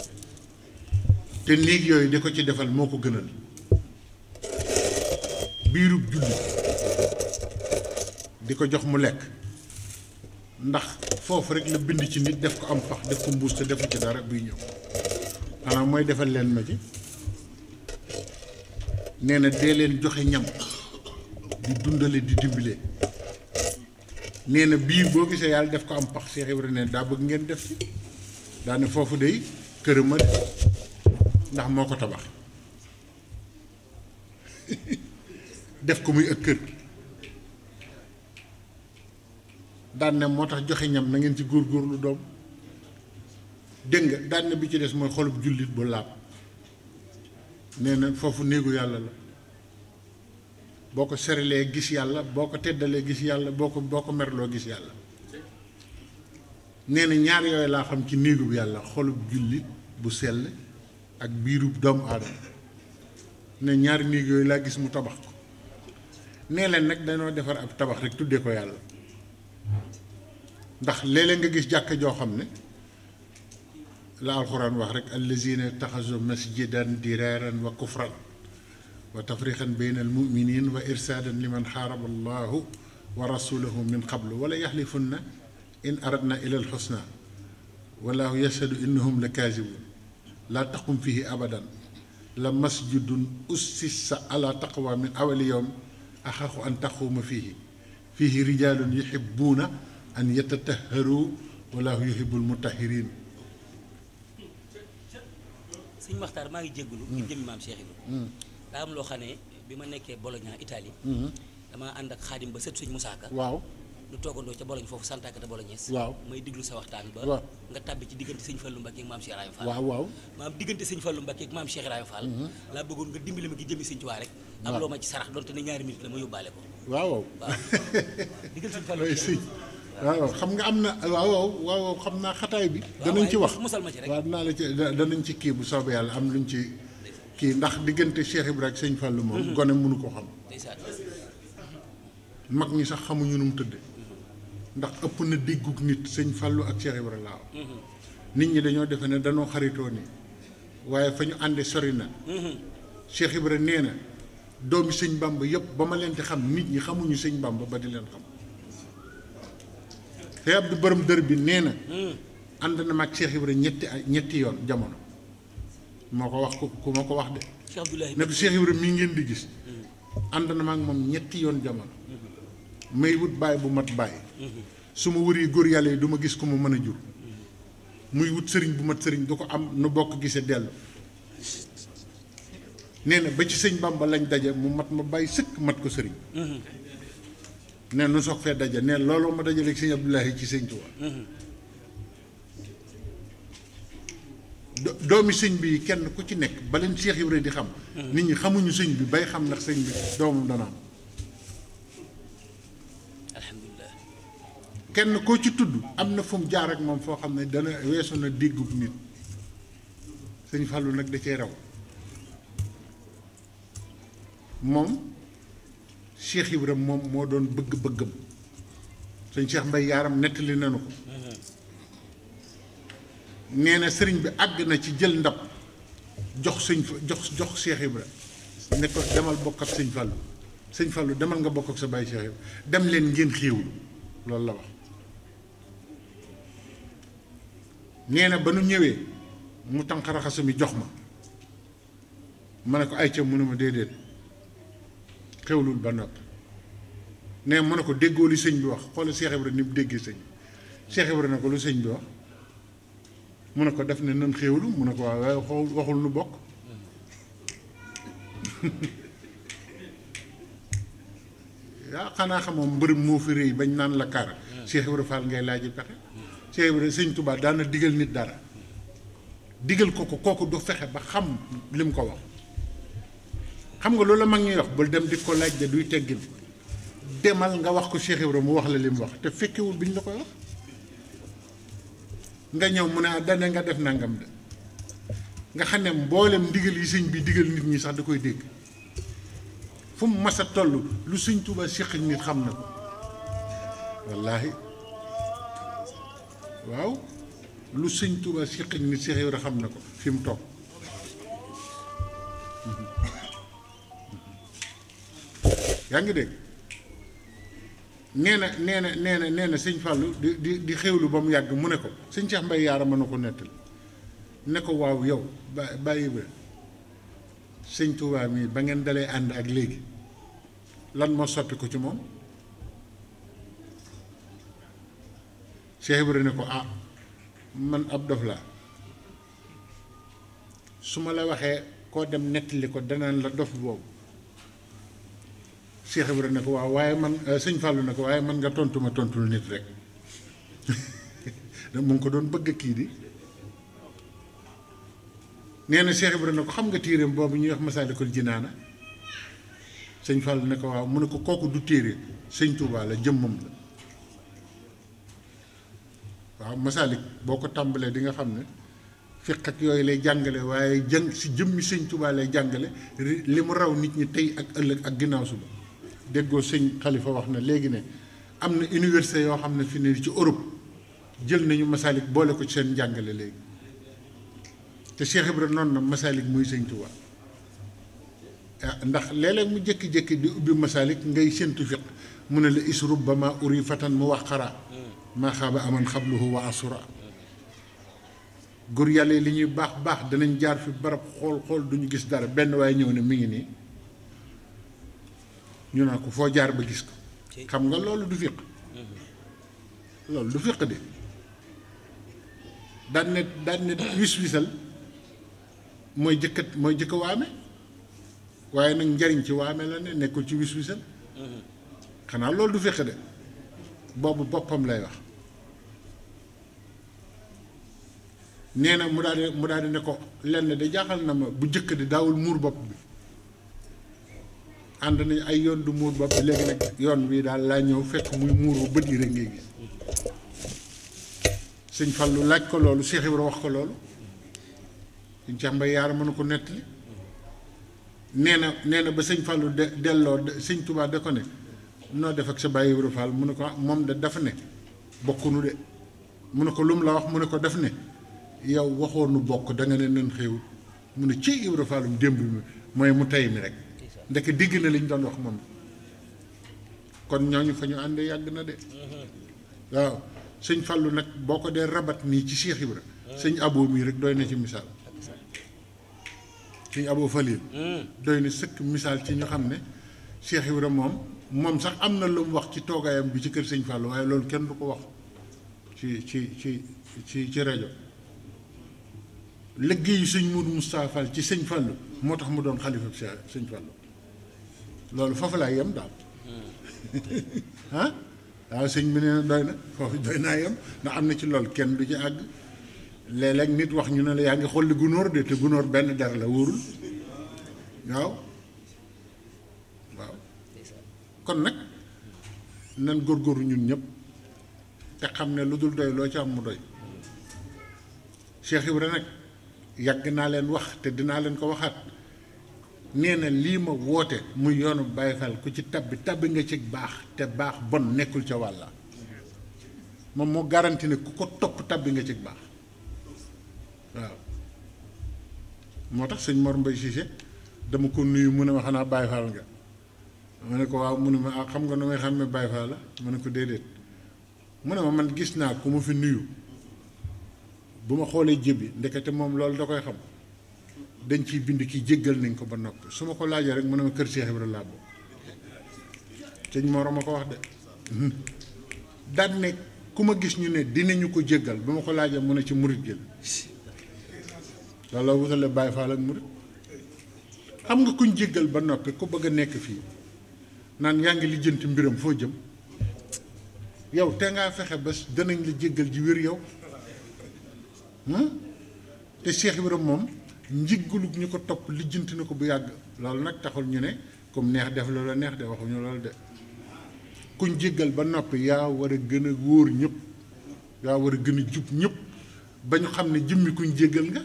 te néeg yooyu di ko ci defal moo ko gënal biirub julli di ko jox mu lekk ndax foofu rek la bind ci nit def ko am pax def ko mbuus te defu ci dara buy ñëw xanaa mooy defal leen ma ci nee na dee leen joxe ñam di dundale di dimbale nee na biir boo gisee yàlla def ko am pax Cheikh Ibra ne daa bëgg ngeen def ci daane foofu day kërëma ndax moo ko tabax def ko muy ak kër daan ne moo tax joxe ñam na ngeen ci góorgóorlu doom dégg nga daan ne bi ci des mooy xolub jullit bu laab nee na foofu néegu yàlla la boo ko serelee gis yàlla boo ko teddalee gis yàlla boo ko merloo gis yàlla nee na ñaar yooyu laa xam ci néegub yàlla xolub jullit bu sell ak biirub doomu aadama ne ñaari néeg yooyu laa gis mu tabax ko nee leen nag dañoo defar ab tabax rek tuddee ko yàlla ndax léeg-léeg nga gis jàkka joo xam ne la alxuraan wax rek allazina taxasu masjidan diraaran wa kufran wa tafriqan bayna almuminin wa irsaadan liman xaaraba allahu wa rasulahu min qablu wala yaxlifunna in aradna ila alxusna wallahu yashhadu innahum la kaazibun laa taqum fihi abadan la masjidun ussisa ala taqwa min awali yowm axaqu an taquuma fihi rijaalun yuhibbuuna an yatatahharu wallahu yuhibbul mutahhirin sëñ Maxtaar maa ngi jéggulu ngir jëmmi maam Cheikh Ibrahima daa am loo xam ne bi ma nekkee Bologna Italie damaa ànd ak xaadim ba sët sëñ Moussa Ka waaw nu toogandoo ca Bologne foofu Santa Cata Bolognese waaw may diglu sa waxtaan ba waaw nga tàbbi ci diggante sëñ Fallou Mbacké ak maam Cheikh Ibrahima Fall waaw waaw maam diggante sëñ Fallou Mbacké ak maam Cheikh Ibrahima Fall laa bëggoon nga dimbali ma gi jëmmi sëñ Tuubaa rek am loo ma ci sarax donte ne ñaari minute la ma yóbbaale ko waaw diggante sëñ Fallou waaw xam nga am na waaw xam naa xataay bi danañ ci wax musal ma ci rek waaw dinaa la ci danañ ci kii bu soobee yàlla am luñ ci kii ndax diggante Cheikh Ibrahima ak sëñ Fallou moom gone mënu ko xam mag ñi sax xamuñu nu mu tëdde ndax ëpp na déggug nit sëñ Fallou ak Cheikh Ibrahima laaw nit ñi dañoo defe ne danoo xaritoo ni waaye fa ñu ànde sori na Cheikh Ibrahima nee na doomi sëñ Bamba yëpp ba ma leen di xam nit ñi xamuñu sëñ Bamba ba di leen xam te Abdou borom dër bi nee na ànd na ma ak Cheikh Ibrahima ñetti yoon jamono moo ko wax ku ma ko wax de ne ko Cheikh Ibrahima mii ngeen di gis ànd na ma ak moom ñetti yoon jamono may wut baay bu mat baay su ma wëri góor yàlla yi du ma gis ku ma mën a jur muy wut sëriñ bu mat sëriñ du ko am nu bokk gisee dellu nee na ba ci sëñ Bamba lañ daje mu mat ma bàyyi sëkk mat ko sëriñ nee nu soog fee daje nee looloo ma dajaleeg sëñ Abdoulahi ci sëñ Tuubaa doomi sëñ bi kenn ku ci nekk ba leen Cheikh Ibrahima di xam nit ñi xamuñu sëñ bi bay xam ndax sëñ bi doomam dana am alhamdulilah kenn koo ci tudd am na fu mu jaar ak moom foo xam ne dana weesu na déggub nit sëñ Fallou nag da cee raw moom Cheikh Ibrahima moom moo doon bëgg-bëggam sëñ Cheikh Mbay Yaaram nettali nanu ko nee na sëriñ bi àgg na ci jël ndab jox jox Cheikh Ibrahima ne ko demal bokk ak sëñ Fallou sëñ Fallou demal nga bokk ak sa baay Cheikh Ibrahima dem leen ngeen xéewlu loolu la wax nee na ba nu ñëwee mu tànq raxasu mi jox ma ne ko ay ca mu ne ma déedéet xewlul ba noppi nee mu ne ko déggoo li sëñ bi wax xoolal Cheikh Ibrahima ni mu déggee sëñ bi Cheikh Ibrahima ne ko lu sëñ bi wax mu ne ko def ne nan xéewlu mu ne ko waaye waxul nu bokk yaa xanaa xamoon mbërëm moo fi rëy bañ naan la kar Cheikh Ibrahima Fall ngay laaji pexe Cheikh Ibrahima sëñ Touba daana digal nit dara digal ko kooku du fexe ba xam li mu ko wax xam nga loolu la mag ñuy wax bul dem di ko laaj de duy teggin demal nga wax ko Cheikh Ibrahima mu wax la li mu wax te fekkewul bi ñu la koy wax nga ñëw mu ne dane nga def nangam de nga xam ne mboolem ndigal yi sëñ bi digal nit ñi sax da koy dégg fu mu mas a toll lu sëñ Tuuba séq ak nit xam na ko wallaahi waaw lu sëñ Tuuba séq ak nit Cheikh Ibrahima xam na ko fi mu toog yaa ngi dégg nee na sëñ Fallou di xewlu ba mu yàgg mu ne ko sëñ Cheikh Mbay Yaaram mën na ko nettali ne ko waaw yow bàyyi ba sëñ Touba mii ba ngeen dalee ànd ak léegi lan moo soppi ko ci moom Cheikh Ibrahima ne ko ah man ab dof laa su ma la waxee koo dem nettali ko danaan la dof boobu Cheikh Ibrahima ne ko waaw waaye man sëñ Fallou ne ko waaye man nga tontu ma tontul nit rek mu ngi ko doon bëgg kii di nee na Cheikh Ibrahima ne ko xam nga téereem boobu ñuy wax Masaalikul Jinaana sëñ Fallou ne ko waaw mu ne ko kooku du téere sëñ Touba la jëmmam la waaw Masaalik boo ko tàmbalee di nga xam ne fiq ak yooyu lay jàngale waaye si jëmmi sëñ Touba lay jàngale li mu raw nit ñi tey ak ëllëg ak ginnaaw suba déggoo sëñ Xalifa wax na léegi ne am na université yoo xam ne fi ne ci Europe jël nañu Masaalik boole ko ci seen njàngale léegi te Cheikh Ibrahima noonu na Masaalik muy sëñ Touba ndax léeg-léeg mu jékki-jékki di ubbi Masaalik ngay séntu fiq mu ne la is rubbama uri fatan mu wax xaraa maa xaaba aman xabluhu wa asura góor yàlla li ñuy baax danañ jaar fi barab xool duñu gis dara benn waaye ñëw ne mi ngi nii ñu naa ko foo jaar ba gis ko xam nga loolu du fiq de daan ne wis-wisal mooy jëkk waame waaye nag njariñ ci waame la ne nekkul ci wis-wisal xanaa loolu du fexe de boobu boppam lay wax nee na mu daal di ne ko lenn de jaaxal na ma bu jëkk di daawul muur bopp bi ànd nañu ay yoon du muur bopp bi léegi nag yoon bii daal laa ñëw fekk muy muur bu bët yi rek ngay gis sëñ Fallu laaj ko loolu Cheikh Ibra wax ko loolu sëñ Cheikh Mbay Yaara mën na ko nettali nee na ba sëñ Fallu delloo sëñ Tuubaa da ko ne noo def ak sa Baay Ibra Fall mu ne ko moom de dafa ne bokkunu de mu ne ko lu mu la wax mu ne ko def ne yow waxoon nu bokk da nga ne nen xéewul mu ne ci Ibra Fallum démb mi mooy mu tey mi rek ndeke digg na liñ doon wax moom kon ñooñu fa ñu ànd yàgg na de waaw sëñ Fallu nag boo ko dee rabat nii ci Cheikh Ibra sëñ Abo mii rek doy na ci misaal sëñ Abo Falil doy na sëkk misaal ci ñu xam ne Cheikh Ibra moom sax am na lu mu wax ci toogaayam bi ci kër sëñ Fallu waaye loolu kenn du ko wax ci rajo liggéeyu sëñ Mourou Moustapha Fall ci sëñ Fallu moo tax mu doon xalifa sëñ Fallu loolu foofu laay yem daal ah waaw sëñ bi nee na doy na foofu doy naa yem ndax am na ci loolu kenn du ci àgg léeg-léeg nit wax ñu ne la yaa ngi xolli gunóor de te gunóor benn der la wóorul waaw kon nag nan góorgóorlu ñun ñëpp te xam ne lu dul doy loo ci am mu doy Cheikh Ibra nag yàgg naa leen wax te dinaa leen ko waxaat nee na lii ma woote muy yoonu Baye Fall ku ci tabbi nga ci baax te baax bon nekkul ca wàlla moom moo garanti ne ku ko topp tabbi nga ci baax waaw moo tax sëñ Mor Mbaye Cissé dama ko nuyu mu ne ma xanaa Baye Fall nga ma ne ko waaw mu ne ma xam nga nu may xam ne Baye Fall la ma ne ko déedéet mu ne ma man gis naa ku ma fi nuyu bu ma xoolee jëbbi ndekete moom loolu da koy xam dañ ciy bind ki jéggal nañ ko ba noppi su ma ko laajee rek mu ne ma kër Cheikh Ibra laa bokk sëñ Mor ma ko wax de daan ne ku ma gis ñu ne dinañu ko jéggal bu ma ko laajee mu ne ci murit gi la loolu wutale Baye Fall ak murit xam nga kuñ jéggal ba noppi ku bëgg a nekk fii naan yaa ngi lijjanti mbiram foo jëm yow te ngaa fexe ba danañ la jéggal ji wér yow te Cheikh Ibra moom njiggalu ñu ko topp lijjanti na ko bu yàgg loolu nag taxul ñu ne comme neex def la neex de waxuñu loolu de kuñ jéggal ba noppi yaa war a gën a wóor ñëpp yaa war a gën a jub ñëpp ba ñu xam ne jëmmi kuñ jéggal nga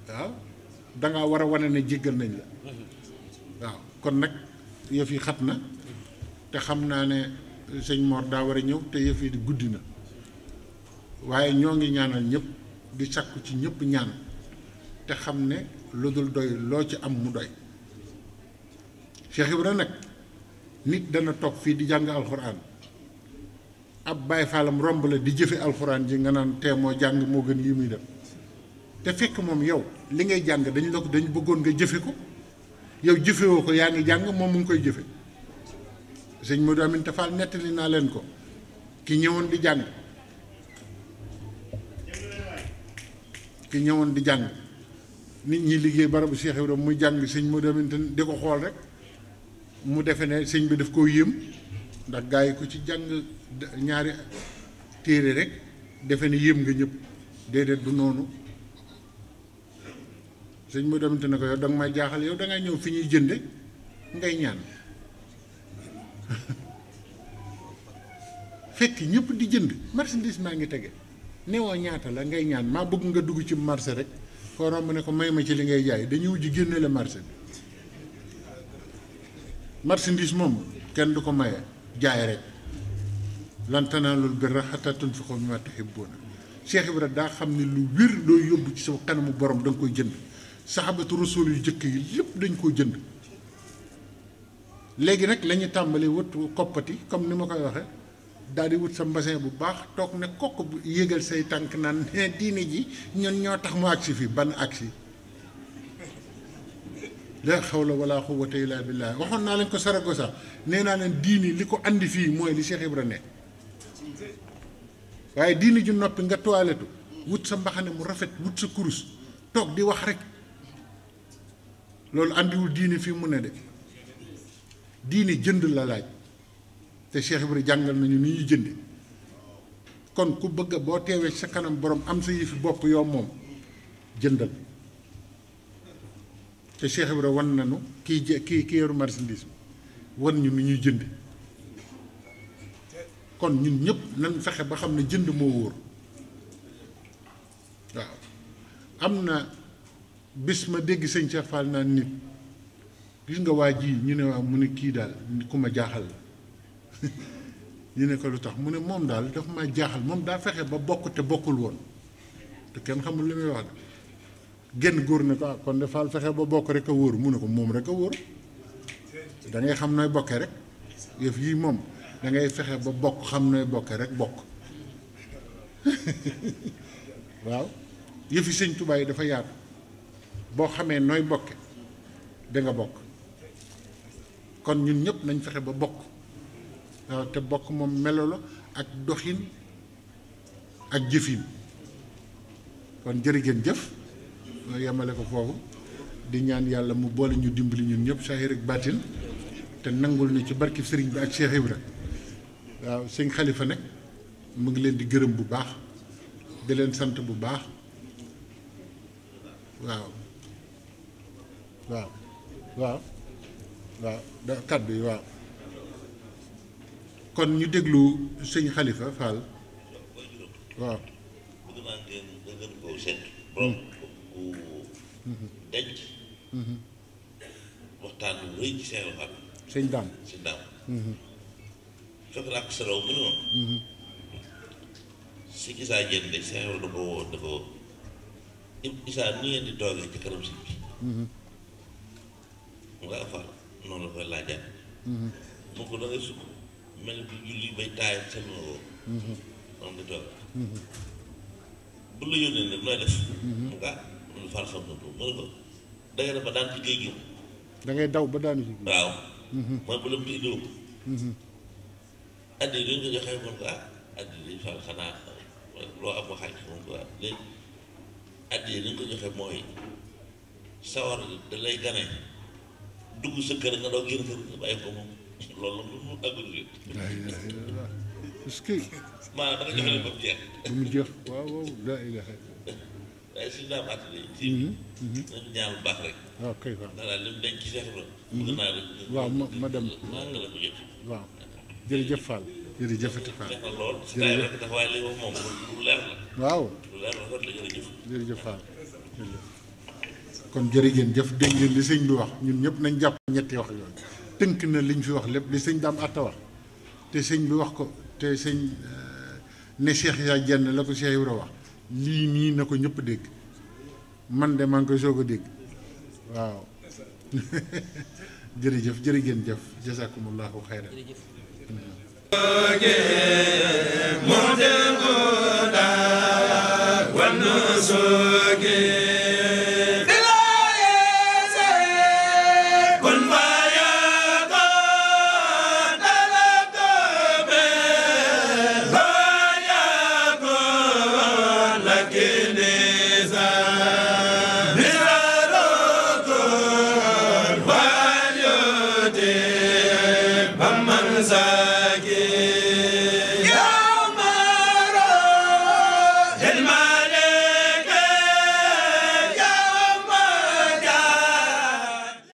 waaw dangaa war a wane ne jéggal nañ la waaw kon nag yëf yi xat na te xam naa ne sëñ Mor daa war a ñëw te yëf yi di guddi na waaye ñoo ngi ñaanal ñëpp di sakku ci ñëpp ñaan te xam ne lu dul doy loo ci am mu doy Cheikh Ibra nag nit dana toog fii di jàng alxuraan ab Baay Faalam romb la di jëfe alxuraan ji nga naan tee moo jàng moo gën lii muy def te fekk moom yow li ngay jàng dañ bëggoon nga jëfe ko yow jëfewoo ko yaa ngi jàng moom mu ngi koy jëfe sëñ Modou Aminta Fall nettali naa leen ko ki ñëwoon di jàng nit ñi liggéey barabu Cheikh Ibrahima muy jàng sëñ Modou Aminta di ko xool rek mu defe ne sëñ bi daf koo yéem ndax gaa yi ku ci jàng ñaari téere rek defe ne yéem nga ñëpp déedéet du noonu sëñ Modou Aminta ne ko yow danga may jaaxal yow dangay ñëw fi ñuy jënde ngay ñaan fekk ñëpp di jënd marchandise maa ngi tege newoo ñaata la ngay ñaan maa bëgg nga dugg ci marché rek koo romb ne ko may ma ci li ngay jaay dañuy wujj génne la marché bi marchandise moom kenn du ko maye jaay rek lan tanaalul birra hattaa tunfiqu mimmaa tuhibbuuna Cheikh Ibra daa xam ne lu wér loo yóbbu ci sa kanamu borom da nga koy jënd saxaabatu rasul yu jëkk yi lépp dañ koo jënd léegi nag la ñu tàmbali wut koppati comme ni ma koy waxee daal di wut sa mbasin bu baax toog ne kokk bu yéegal say tànk naan ne diine ji ñun ñoo tax mu agsi fi ban agsi la xawla wala quwwata illa billah waxoon naa leen ko Saragossa nee naa leen diini li ko andi fii mooy li Cheikh Ibra ne waaye diini ju noppi nga toilettu wut sa mbaxane mu rafet wut sa kurus toog di wax rek loolu àndiwul diine fii mu ne de diine jënd la laaj te Cheikh Ibrahima jàngal nañu ni ñuy jënde kon ku bëgg boo teewee sa kanam borom am sa yëfi bopp yow moom jëndal te Cheikh Ibrahima wan nañu kii yoru marchandise wan ñu ni ñuy jënd kon ñun ñëpp nañ fexe ba xam ne jënd moo wóor waaw am na bis ma dégg sëñ Cheikh Fall naan nit gis nga waa ji ñu ne waaw mu ne kii daal ku ma jaaxal la ñu ne ko lu tax mu ne moom daal daf ma jaaxal moom daa fexe ba bokk te bokkul woon te kenn xamul li muy wax de genn góor ne ko kon de Fall fexe ba bokk rek a wóor mu ne ko moom rek a wóor da ngay xam nooy bokkee rek yëf yii moom da ngay fexe ba bokk xam nooy bokkee rek bokk waaw yëfi sëñ Tuubaa yi dafa yaatu boo xamee nooy bokke da nga bokk kon ñun ñëpp nañ fexe ba bokk waaw te bokk moom melo la ak doxin ak jëfin kon jërë ngeen jëf ma yemale ko foofu di ñaan yàlla mu boole ñu dimbali ñun ñëpp saahir ak baatin te nangul ñu ci barki sëriñ bi ak Cheikh Ibra waaw sëñ Xalifa nag mu ngi leen di gërëm bu baax di leen sant bu baax waaw waaw waaw waaw da kàddu yi waaw kon ñu déglu sëñ Xalifa Fall waaw bëgg naa ngeen gën koo seet borom ku denc waxtaan bu rëy ci seen waxam sëñ daam fekk naa ko sa raw mu ne moom si gisaa jën de seen da ko woo da ko isaa ni ngeen di toogee ci kanam si bi mu nga afar noonu la koy laajaat mu ko da ngay sukk mel bi julli bay taay seen ma woo noonu di toog bu la yónnee nag nooy def mu nga lu far xam na ko mu ne ko da ngay def ba daan ci géej gi da ngay daw ba daanu ci waaw mooy bu la mu indiwu ko addi yi dañ ko joxee moom ko addi yi far xanaa loo am ma xaaj moom ko léegi addi yi dañ ko joxe mooy sawar da lay gane dugg sa kër nga doo génn kër nga bàyyi ko moom loolu la mu àggul fi est-ce que maanaam da nga joxe leen ba mu jeex bu mu jeex waaw waaw laa ilaaha waaye suñu daam attali ci nañu ñaan bu baax rek waaw kay waaw ndax daal li mu denc ci Seex Ibra bëgg naa rek waaw ma dem naa nga la ko jot waaw jërëjëf Fall jërëjëfati Fall neex na lool si taay rek dafa waaye li wax moom lu leer la waaw lu leer la la jërëjëf jërëjëf Fall kon jërë ngeen jëf dégg ngeen li sëñ bi wax ñun ñëpp nañ jàpp ñetti wax yooyu tënk na liñ fi wax lépp li sëñ daam atta wax te sëñ bi wax ko te sëñ ne Cheikh yaa jenn la ko Cheikh Ibra wax lii nii na ko ñëpp dégg man de maa ngi koy soog a dégg waaw jërëjëf jërë ngeen jëf jazakumullahu xayran moo